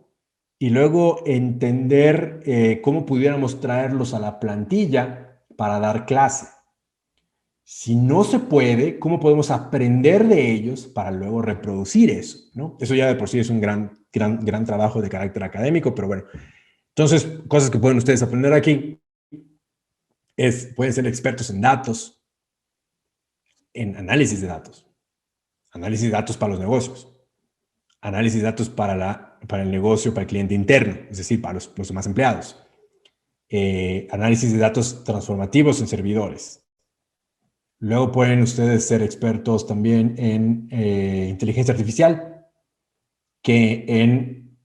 y luego entender cómo pudiéramos traerlos a la plantilla para dar clase. Si no se puede, ¿cómo podemos aprender de ellos para luego reproducir eso, ¿no? Eso ya de por sí es un gran trabajo de carácter académico, pero bueno. Entonces, cosas que pueden ustedes aprender aquí pueden ser expertos en datos, en análisis de datos para los negocios, análisis de datos para el negocio, para el cliente interno, es decir, para los demás empleados, análisis de datos transformativos en servidores. Luego pueden ustedes ser expertos también en inteligencia artificial, que en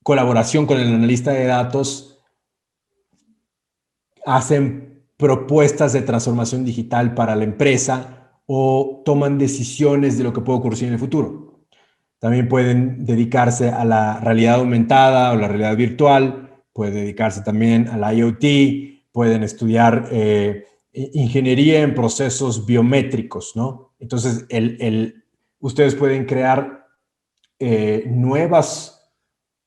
colaboración con el analista de datos hacen propuestas de transformación digital para la empresa o toman decisiones de lo que puede ocurrir en el futuro. También pueden dedicarse a la realidad aumentada o la realidad virtual, pueden dedicarse también a la IoT, pueden estudiar ingeniería en procesos biométricos, ¿no? Entonces, ustedes pueden crear nuevas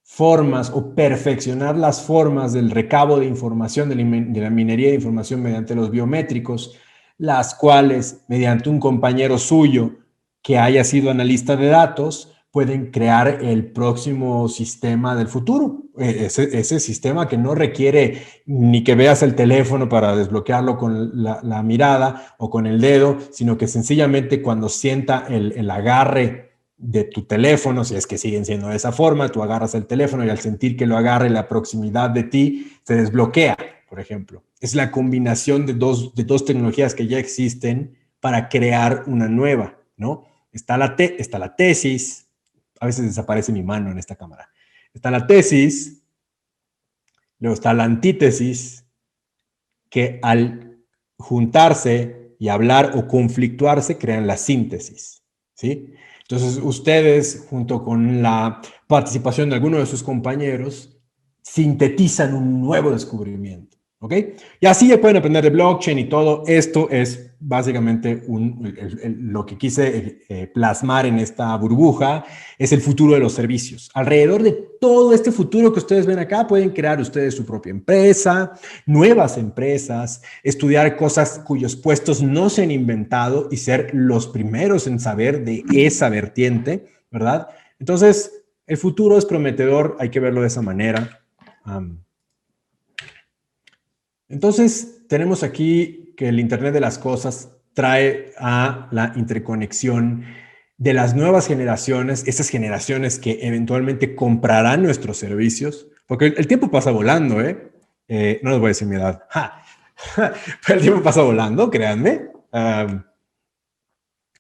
formas o perfeccionar las formas del recabo de información, de la minería de información mediante los biométricos, las cuales, mediante un compañero suyo que haya sido analista de datos, pueden crear el próximo sistema del futuro. Ese sistema que no requiere ni que veas el teléfono para desbloquearlo con la mirada o con el dedo, sino que sencillamente cuando sienta el agarre de tu teléfono, si es que siguen siendo de esa forma, tú agarras el teléfono y al sentir que lo agarra en la proximidad de ti, se desbloquea, por ejemplo. Es la combinación de dos tecnologías que ya existen para crear una nueva, ¿no? Está la tesis, a veces desaparece mi mano en esta cámara. Está la tesis, luego está la antítesis, que al juntarse y hablar o conflictuarse crean la síntesis, ¿sí? Entonces, ustedes, junto con la participación de alguno de sus compañeros, sintetizan un nuevo descubrimiento, ¿ok? Y así ya pueden aprender de blockchain y todo. Esto es básicamente lo que quise plasmar en esta burbuja, es el futuro de los servicios. Alrededor de todo este futuro que ustedes ven acá, pueden crear ustedes su propia empresa, nuevas empresas, estudiar cosas cuyos puestos no se han inventado y ser los primeros en saber de esa vertiente, ¿verdad? Entonces, el futuro es prometedor, hay que verlo de esa manera. Entonces, tenemos aquí que el Internet de las Cosas trae a la interconexión de las nuevas generaciones, esas generaciones que eventualmente comprarán nuestros servicios, porque el tiempo pasa volando, ¿eh? No les voy a decir mi edad. ¡Ja! Pero el tiempo pasa volando, créanme.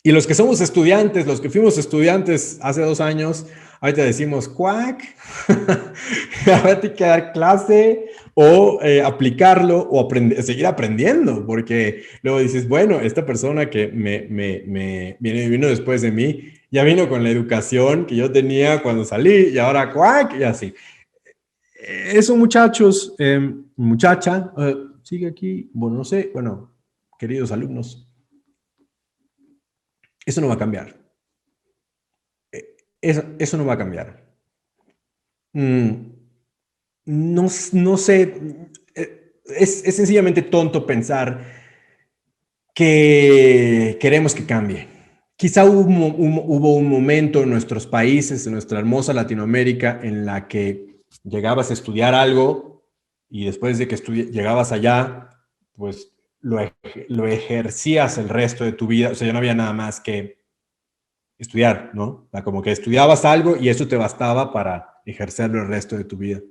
Y los que somos estudiantes, los que fuimos estudiantes hace 2 años, ahorita decimos, cuac, ahora hay que dar clase o aplicarlo o seguir aprendiendo, porque luego dices, bueno, esta persona que vino después de mí, ya vino con la educación que yo tenía cuando salí y ahora cuac, y así. Eso, muchachos, muchacha, sigue aquí, bueno, no sé, bueno, queridos alumnos, eso no va a cambiar. Eso no va a cambiar. Mm, no sé, es sencillamente tonto pensar que queremos que cambie. Quizá hubo un momento en nuestros países, en nuestra hermosa Latinoamérica, en la que llegabas a estudiar algo y después de que llegabas allá, pues lo ejercías el resto de tu vida. O sea, ya no había nada más que estudiar, ¿no? O sea, como que estudiabas algo y eso te bastaba para ejercerlo el resto de tu vida.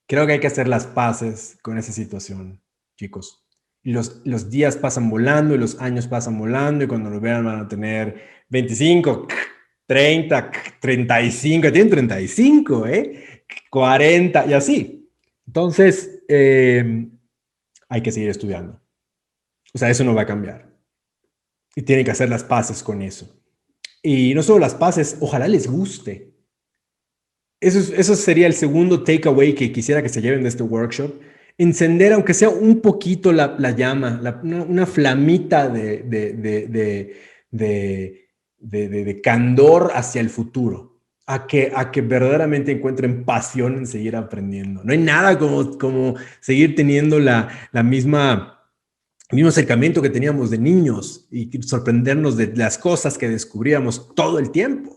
Creo que hay que hacer las paces con esa situación, chicos. Y los días pasan volando y los años pasan volando y cuando lo vean van a tener 25, 30, 35, tienen 35, ¿eh? 40 y así. Entonces, hay que seguir estudiando. O sea, eso no va a cambiar. Y tienen que hacer las paces con eso. Y no solo las paces, ojalá les guste. Eso sería el segundo takeaway que quisiera que se lleven de este workshop. Encender, aunque sea un poquito la llama, una flamita de candor hacia el futuro, a que verdaderamente encuentren pasión en seguir aprendiendo. No hay nada como seguir teniendo la misma, el mismo acercamiento que teníamos de niños y sorprendernos de las cosas que descubríamos todo el tiempo.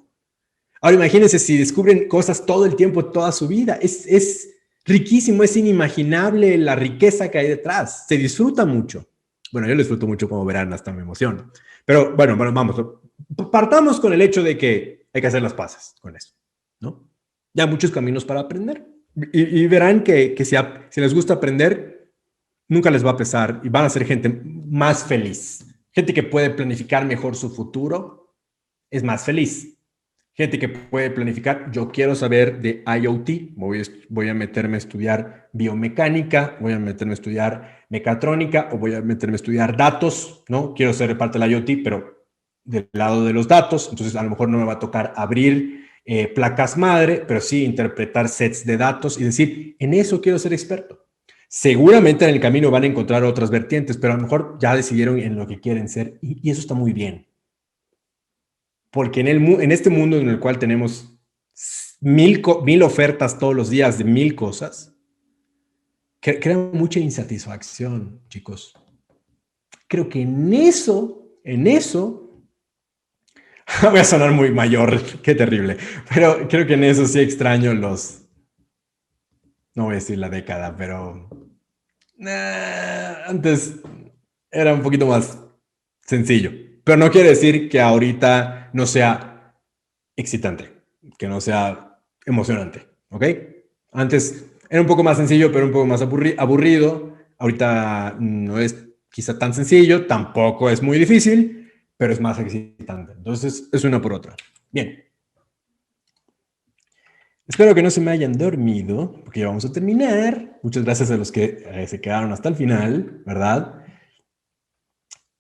Ahora imagínense si descubren cosas todo el tiempo, toda su vida. Es riquísimo, es inimaginable la riqueza que hay detrás. Se disfruta mucho. Bueno, yo lo disfruto mucho, como verán, hasta me emociono. Pero bueno, vamos. Partamos con el hecho de que hay que hacer las paces con eso, ¿no? Ya hay muchos caminos para aprender. Y verán que si les gusta aprender, nunca les va a pesar y van a ser gente más feliz. Gente que puede planificar mejor su futuro es más feliz. Gente que puede planificar, yo quiero saber de IoT, voy a meterme a estudiar biomecánica, voy a meterme a estudiar mecatrónica o voy a meterme a estudiar datos, ¿no? Quiero ser parte del IoT, pero del lado de los datos, entonces a lo mejor no me va a tocar abrir placas madre, pero sí interpretar sets de datos y decir, en eso quiero ser experto. Seguramente en el camino van a encontrar otras vertientes, pero a lo mejor ya decidieron en lo que quieren ser y eso está muy bien. Porque en este mundo en el cual tenemos mil ofertas todos los días de mil cosas, crea mucha insatisfacción, chicos. Creo que en eso, voy a sonar muy mayor, qué terrible, pero creo que en eso sí extraño no voy a decir la década, pero antes era un poquito más sencillo. Pero no quiere decir que ahorita no sea excitante, que no sea emocionante, ¿ok? Antes era un poco más sencillo, pero un poco más aburrido. Ahorita no es quizá tan sencillo, tampoco es muy difícil, pero es más excitante. Entonces, es una por otra. Bien. Espero que no se me hayan dormido, porque ya vamos a terminar. Muchas gracias a los que se quedaron hasta el final, ¿verdad?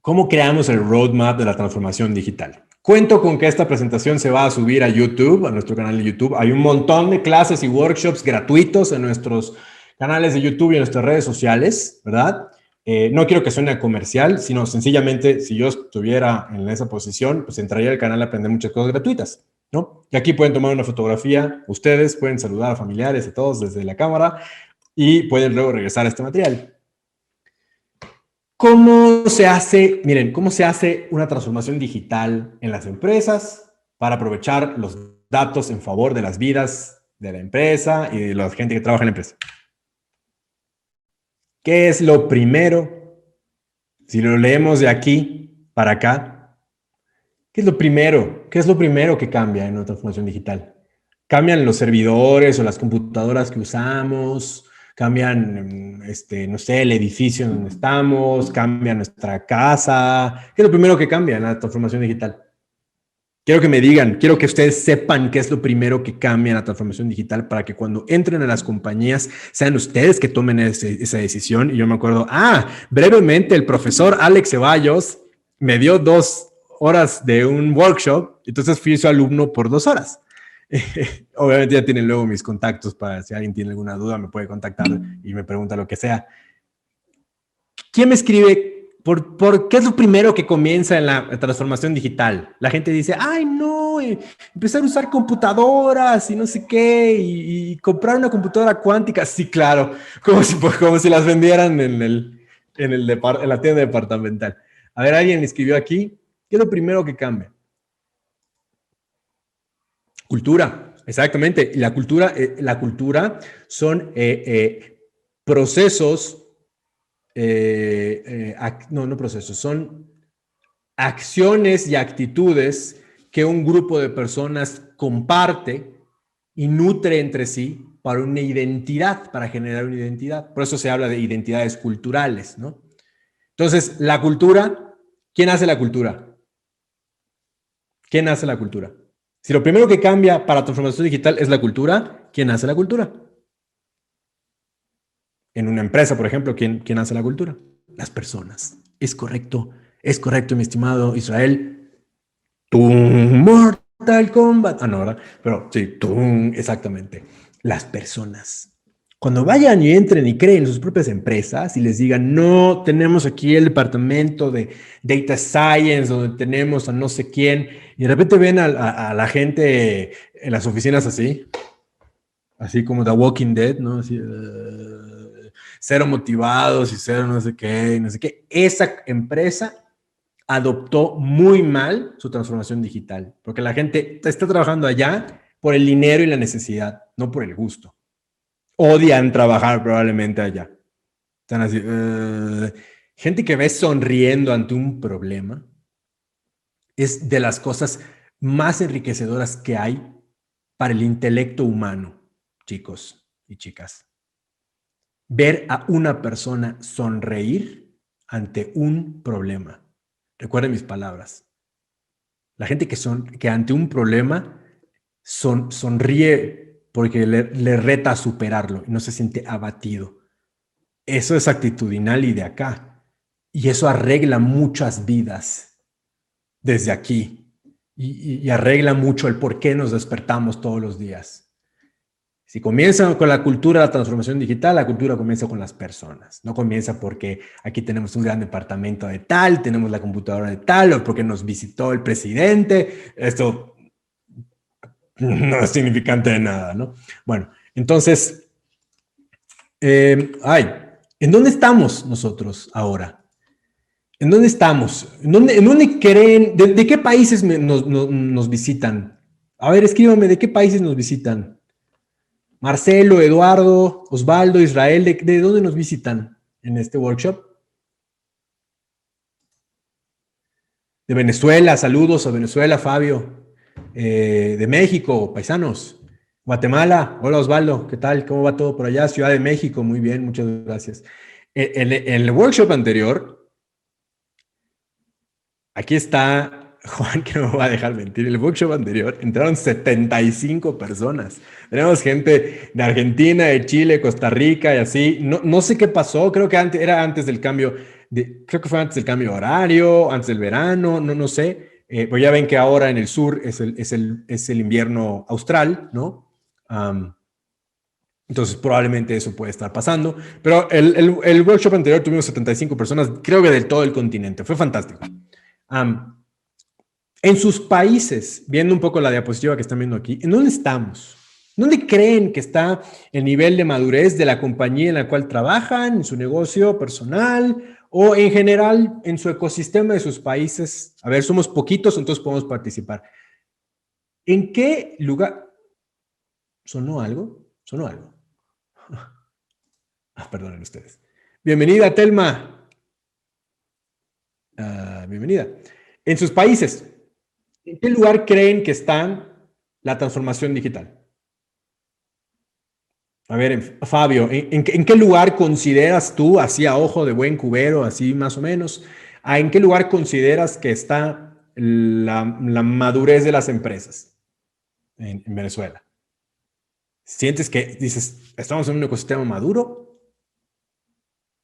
¿Cómo creamos el roadmap de la transformación digital? Cuento con que esta presentación se va a subir a YouTube, a nuestro canal de YouTube. Hay un montón de clases y workshops gratuitos en nuestros canales de YouTube y en nuestras redes sociales, ¿verdad? No quiero que suene comercial, sino sencillamente, si yo estuviera en esa posición, pues entraría al canal a aprender muchas cosas gratuitas, ¿no? Y aquí pueden tomar una fotografía, ustedes pueden saludar a familiares, a todos desde la cámara y pueden luego regresar a este material. ¿Cómo se hace, miren, cómo se hace una transformación digital en las empresas para aprovechar los datos en favor de las vidas de la empresa y de la gente que trabaja en la empresa? ¿Qué es lo primero? Si lo leemos de aquí para acá, ¿qué es lo primero? ¿Qué es lo primero que cambia en una transformación digital? ¿Cambian los servidores o las computadoras que usamos? ¿Cambian, no sé, el edificio en donde estamos? ¿Cambia nuestra casa? ¿Qué es lo primero que cambia en la transformación digital? Quiero que me digan, quiero que ustedes sepan qué es lo primero que cambia en la transformación digital para que cuando entren a las compañías sean ustedes que tomen esa decisión. Y yo me acuerdo, brevemente el profesor Alex Ceballos me dio 2 horas de un workshop, entonces fui su alumno por 2 horas. Obviamente ya tienen luego mis contactos para si alguien tiene alguna duda me puede contactar y me pregunta lo que sea. ¿Quién me escribe? ¿Por qué es lo primero que comienza en la transformación digital? La gente dice, ay, no, empezar a usar computadoras y no sé qué, y comprar una computadora cuántica. Sí, claro, como si las vendieran en la tienda departamental. A ver, alguien me escribió aquí, ¿qué es lo primero que cambia? Cultura, exactamente. Y la cultura son procesos no procesos, son acciones y actitudes que un grupo de personas comparte y nutre entre sí para una identidad, para generar una identidad. Por eso se habla de identidades culturales, ¿no? Entonces, la cultura, ¿quién hace la cultura? ¿Quién hace la cultura? Si lo primero que cambia para transformación digital es la cultura, ¿quién hace la cultura? En una empresa, por ejemplo, ¿quién hace la cultura? Las personas. Es correcto, mi estimado Israel. Mortal Kombat. No, ¿verdad? Pero sí, exactamente. Las personas. Cuando vayan y entren y creen sus propias empresas y les digan, no, tenemos aquí el departamento de Data Science, donde tenemos a no sé quién, y de repente ven a la gente en las oficinas así como The Walking Dead, ¿no? Así, cero motivados y cero no sé qué, no sé qué. Esa empresa adoptó muy mal su transformación digital, porque la gente está trabajando allá por el dinero y la necesidad, no por el gusto. Odian trabajar probablemente allá. Están así, gente que ves sonriendo ante un problema es de las cosas más enriquecedoras que hay para el intelecto humano, chicos y chicas. Ver a una persona sonreír ante un problema. Recuerden mis palabras. La gente que ante un problema sonríe porque le reta a superarlo y no se siente abatido. Eso es actitudinal y de acá. Y eso arregla muchas vidas desde aquí. Y arregla mucho el por qué nos despertamos todos los días. Si comienza con la cultura de la transformación digital, la cultura comienza con las personas. No comienza porque aquí tenemos un gran departamento de tal, tenemos la computadora de tal, o porque nos visitó el presidente. Esto no es significante de nada, ¿no? Bueno, entonces, ¿en dónde estamos nosotros ahora? ¿En dónde estamos? ¿En dónde creen? ¿De qué países nos visitan? A ver, escríbame, ¿de qué países nos visitan? Marcelo, Eduardo, Osvaldo, Israel, ¿de dónde nos visitan en este workshop? De Venezuela, saludos a Venezuela, Fabio. de México, paisanos. Guatemala, hola Osvaldo, ¿qué tal? ¿Cómo va todo por allá? Ciudad de México, muy bien, muchas gracias. En el workshop anterior, aquí está Juan, que no me va a dejar mentir. En el workshop anterior entraron 75 personas. Tenemos gente de Argentina, de Chile, Costa Rica y así. No sé qué pasó, creo que era antes del cambio, creo que fue antes del cambio de horario, antes del verano, no sé. Pues ya ven que ahora en el sur es el invierno austral, ¿no? Um, entonces probablemente eso puede estar pasando. Pero el workshop anterior tuvimos 75 personas, creo que de todo el continente. Fue fantástico. Um, en sus países, viendo un poco la diapositiva que están viendo aquí, ¿en dónde estamos? ¿Dónde creen que está el nivel de madurez de la compañía en la cual trabajan, en su negocio personal o en general en su ecosistema de sus países? A ver, somos poquitos, entonces podemos participar. ¿En qué lugar? ¿Sonó algo? ¿Sonó algo? Perdonen ustedes. Bienvenida, Telma. Bienvenida. En sus países, ¿en qué lugar creen que está la transformación digital? A ver, Fabio, ¿en qué lugar consideras tú, así a ojo de buen cubero, así más o menos, en qué lugar consideras que está la madurez de las empresas en Venezuela? ¿Sientes que dices, estamos en un ecosistema maduro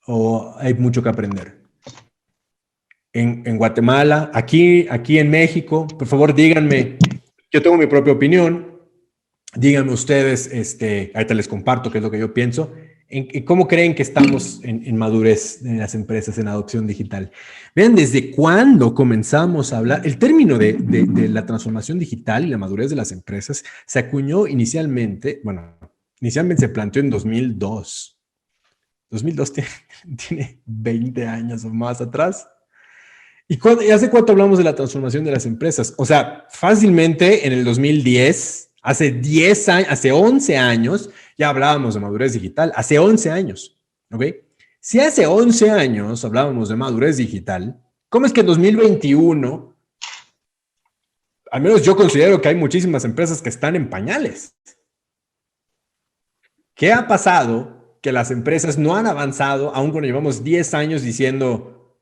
o hay mucho que aprender? En Guatemala, aquí en México, por favor díganme, yo tengo mi propia opinión, díganme ustedes, ahorita les comparto qué es lo que yo pienso, en cómo creen que estamos en madurez de las empresas en adopción digital. Vean, ¿desde cuándo comenzamos a hablar? El término de la transformación digital y la madurez de las empresas se acuñó inicialmente, bueno, inicialmente se planteó en 2002. 2002 tiene 20 años o más atrás. ¿Y hace cuánto hablamos de la transformación de las empresas? O sea, fácilmente en el 2010, hace 10 años, hace 11 años, ya hablábamos de madurez digital. Hace 11 años, ¿ok? Si hace 11 años hablábamos de madurez digital, ¿cómo es que en 2021, al menos yo considero que hay muchísimas empresas que están en pañales? ¿Qué ha pasado que las empresas no han avanzado aún cuando llevamos 10 años diciendo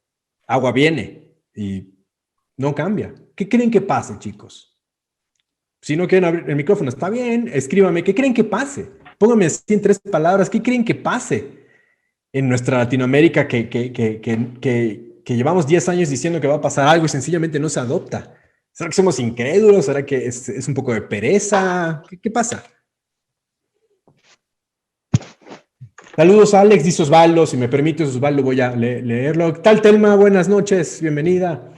agua viene y no cambia? ¿Qué creen que pase, chicos? Si no quieren abrir el micrófono, está bien, escríbame. ¿Qué creen que pase? Pónganme así en 3 palabras. ¿Qué creen que pase en nuestra Latinoamérica que llevamos 10 años diciendo que va a pasar algo y sencillamente no se adopta? ¿Será que somos incrédulos? ¿Será que es un poco de pereza? ¿Qué pasa? Saludos, Alex, dice Osvaldo. Si me permites, Osvaldo, voy a leerlo. ¿Qué tal, Telma? Buenas noches, bienvenida.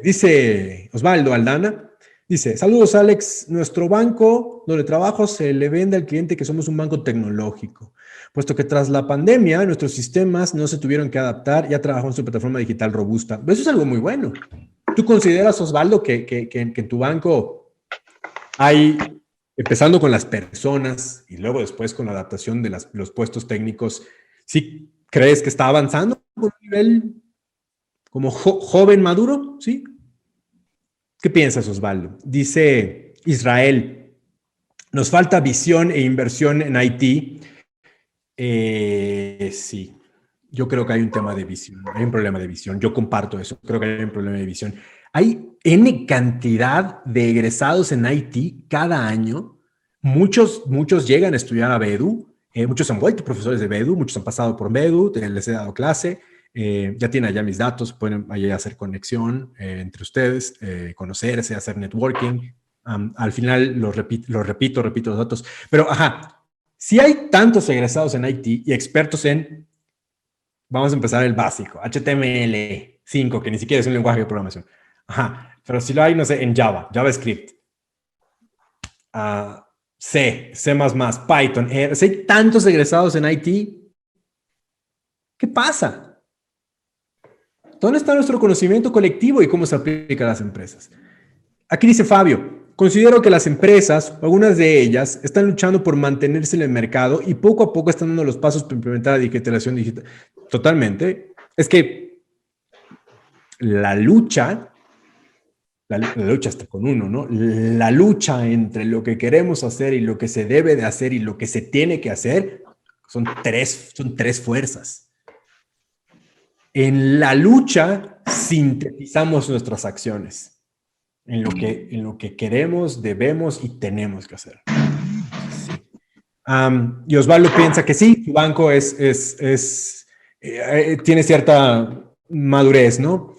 Dice Osvaldo Aldana, dice, saludos Alex, nuestro banco donde trabajo se le vende al cliente que somos un banco tecnológico, puesto que tras la pandemia nuestros sistemas no se tuvieron que adaptar, ya trabajamos en su plataforma digital robusta. Eso es algo muy bueno. ¿Tú consideras, Osvaldo, que en tu banco hay, empezando con las personas y luego después con la adaptación de los puestos técnicos, sí crees que está avanzando por un nivel como joven maduro, ¿sí? ¿Qué piensas, Osvaldo? Dice Israel, nos falta visión e inversión en IT. Sí, yo creo que hay un tema de visión, hay un problema de visión. Yo comparto eso, creo que hay un problema de visión. Hay N cantidad de egresados en IT cada año. Muchos llegan a estudiar a BEDU, muchos han vuelto profesores de BEDU, muchos han pasado por BEDU, les he dado clase. Ya tienen allá mis datos, pueden allá hacer conexión entre ustedes, conocerse, hacer networking. Al final lo repito los datos. Pero, si hay tantos egresados en IT y expertos en, vamos a empezar el básico, HTML5, que ni siquiera es un lenguaje de programación. Pero si lo hay, no sé, en Java, JavaScript, C, C++, Python, si hay tantos egresados en IT, ¿qué pasa? ¿Dónde está nuestro conocimiento colectivo y cómo se aplica a las empresas? Aquí dice Fabio, considero que las empresas, algunas de ellas, están luchando por mantenerse en el mercado y poco a poco están dando los pasos para implementar la digitalización digital. Totalmente. Es que la lucha la lucha está con uno, ¿no? La lucha entre lo que queremos hacer y lo que se debe de hacer y lo que se tiene que hacer son tres fuerzas. En la lucha sintetizamos nuestras acciones en lo que queremos, debemos y tenemos que hacer. Sí. Y Osvaldo piensa que sí, su banco tiene cierta madurez, ¿no?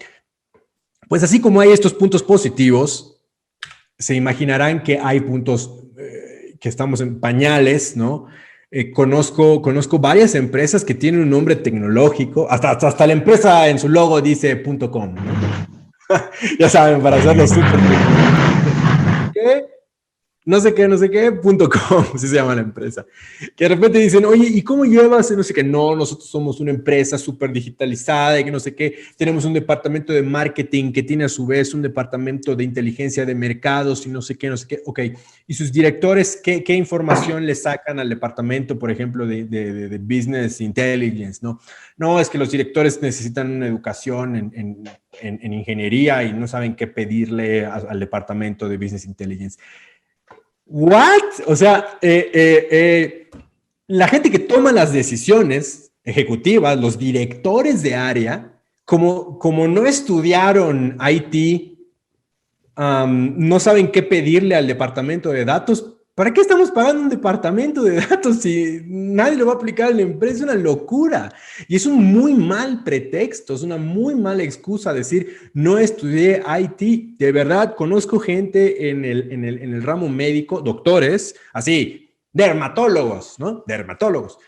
Pues así como hay estos puntos positivos, se imaginarán que hay puntos que estamos en pañales, ¿no? Conozco varias empresas que tienen un nombre tecnológico, hasta la empresa en su logo dice .com, ¿no? Ya saben, para hacerlo súper. ¿Qué? No sé qué, .com, así se llama la empresa. Que de repente dicen, oye, ¿y cómo llevas? No sé qué, no, nosotros somos una empresa súper digitalizada y que no sé qué. Tenemos un departamento de marketing que tiene a su vez un departamento de inteligencia de mercados y no sé qué, no sé qué. Ok, y sus directores, ¿qué información le sacan al departamento, por ejemplo, de Business Intelligence? No, no, es que los directores necesitan una educación en ingeniería y no saben qué pedirle al departamento de Business Intelligence. ¿What? O sea, la gente que toma las decisiones ejecutivas, los directores de área, como no estudiaron IT, no saben qué pedirle al departamento de datos. ¿Para qué estamos pagando un departamento de datos si nadie lo va a aplicar en la empresa? Es una locura. Y es un muy mal pretexto, es una muy mala excusa decir, no estudié IT. De verdad, conozco gente en el ramo médico, doctores, así, dermatólogos, ¿no? Dermatólogos,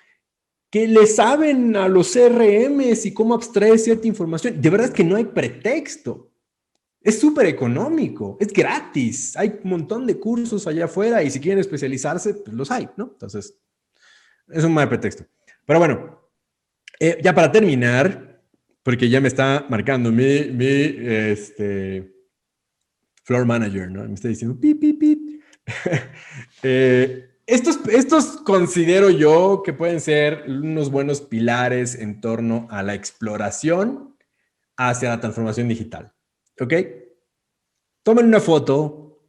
que le saben a los CRMs y cómo abstraer cierta información. De verdad es que no hay pretexto. Es súper económico, es gratis. Hay un montón de cursos allá afuera y si quieren especializarse, pues los hay, ¿no? Entonces, es un mal pretexto. Pero bueno, ya para terminar, porque ya me está marcando mi floor manager, ¿no? Me está diciendo pip, pip, pip. Estos considero yo que pueden ser unos buenos pilares en torno a la exploración hacia la transformación digital. ¿Ok? Tomen una foto,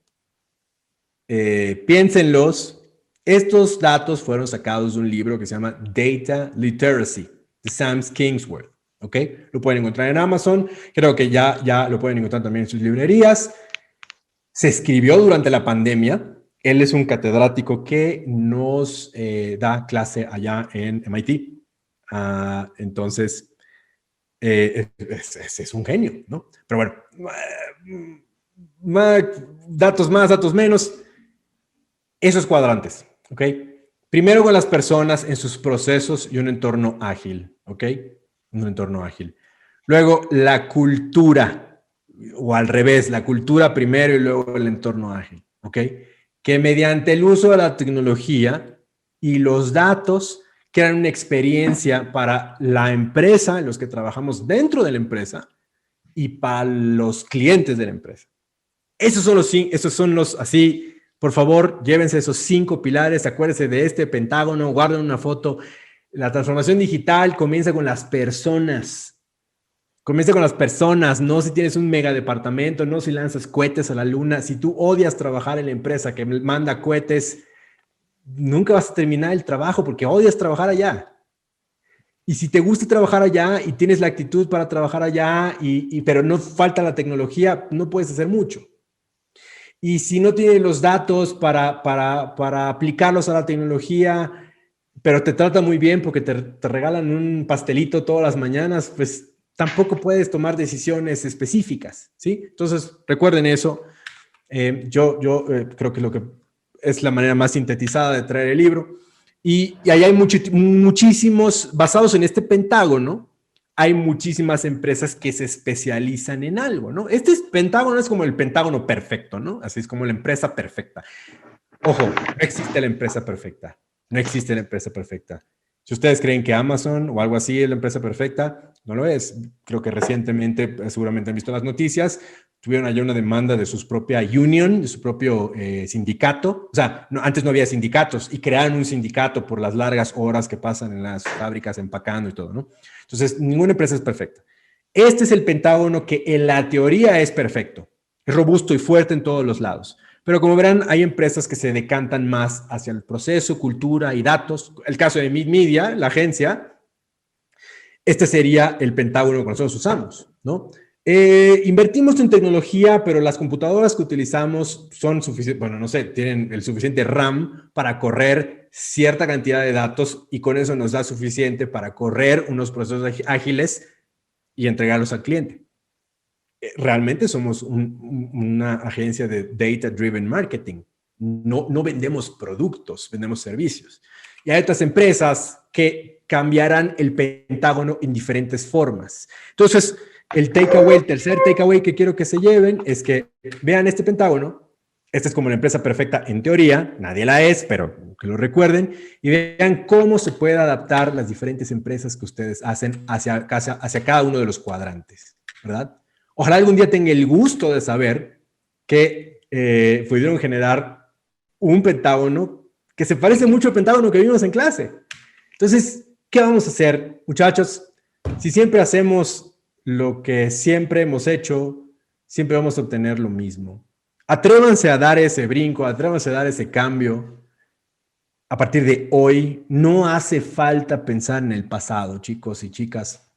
piénsenlos. Estos datos fueron sacados de un libro que se llama Data Literacy, de Sam Kingsworth. ¿Ok? Lo pueden encontrar en Amazon. Creo que ya lo pueden encontrar también en sus librerías. Se escribió durante la pandemia. Él es un catedrático que nos da clase allá en MIT. Entonces, es un genio, ¿no? Pero bueno, datos más, datos menos, esos cuadrantes, ¿ok? Primero con las personas en sus procesos y un entorno ágil, ¿ok? Un entorno ágil. Luego, la cultura, o al revés, la cultura primero y luego el entorno ágil, ¿ok? Que mediante el uso de la tecnología y los datos crean una experiencia para la empresa, los que trabajamos dentro de la empresa, y para los clientes de la empresa. Esos son los así, por favor, llévense esos 5 pilares, acuérdense de este pentágono, guarden una foto. La transformación digital comienza con las personas. Comienza con las personas, no si tienes un mega departamento, no si lanzas cohetes a la luna. Si tú odias trabajar en la empresa que manda cohetes, nunca vas a terminar el trabajo porque odias trabajar allá. Y si te gusta trabajar allá y tienes la actitud para trabajar allá, pero no falta la tecnología, no puedes hacer mucho. Y si no tienes los datos para aplicarlos a la tecnología, pero te trata muy bien porque te regalan un pastelito todas las mañanas, pues tampoco puedes tomar decisiones específicas, ¿sí? Entonces, recuerden eso. Yo creo que lo que es la manera más sintetizada de traer el libro. Y ahí hay muchísimos, basados en este pentágono, hay muchísimas empresas que se especializan en algo, ¿no? Pentágono es como el pentágono perfecto, ¿no? Así es como la empresa perfecta. Ojo, no existe la empresa perfecta. No existe la empresa perfecta. Si ustedes creen que Amazon o algo así es la empresa perfecta, no lo es. Creo que recientemente, seguramente han visto las noticias, tuvieron allá una demanda de su propia union, de su propio sindicato. O sea, antes no había sindicatos y crearon un sindicato por las largas horas que pasan en las fábricas empacando y todo, ¿no? Entonces, ninguna empresa es perfecta. Este es el pentágono que en la teoría es perfecto. es robusto y fuerte en todos los lados. Pero como verán, hay empresas que se decantan más hacia el proceso, cultura y datos. El caso de Mid Media, la agencia, este sería el pentágono que nosotros usamos, ¿no? Invertimos en tecnología, pero las computadoras que utilizamos son suficientes, bueno, no sé, tienen el suficiente RAM para correr cierta cantidad de datos y con eso nos da suficiente para correr unos procesos ágiles y entregarlos al cliente. Realmente somos una agencia de data-driven marketing. No vendemos productos, vendemos servicios. Y hay otras empresas que cambiarán el pentágono en diferentes formas. Entonces, el tercer takeaway que quiero que se lleven es que vean este pentágono. Esta es como la empresa perfecta en teoría, nadie la es, pero que lo recuerden y vean cómo se puede adaptar las diferentes empresas que ustedes hacen hacia cada uno de los cuadrantes, ¿verdad? Ojalá algún día tenga el gusto de saber que pudieron generar un pentágono que se parece mucho al pentágono que vimos en clase. Entonces, ¿qué vamos a hacer, muchachos? Si siempre hacemos lo que siempre hemos hecho, siempre vamos a obtener lo mismo. Atrévanse a dar ese brinco, atrévanse a dar ese cambio. A partir de hoy, no hace falta pensar en el pasado, chicos y chicas.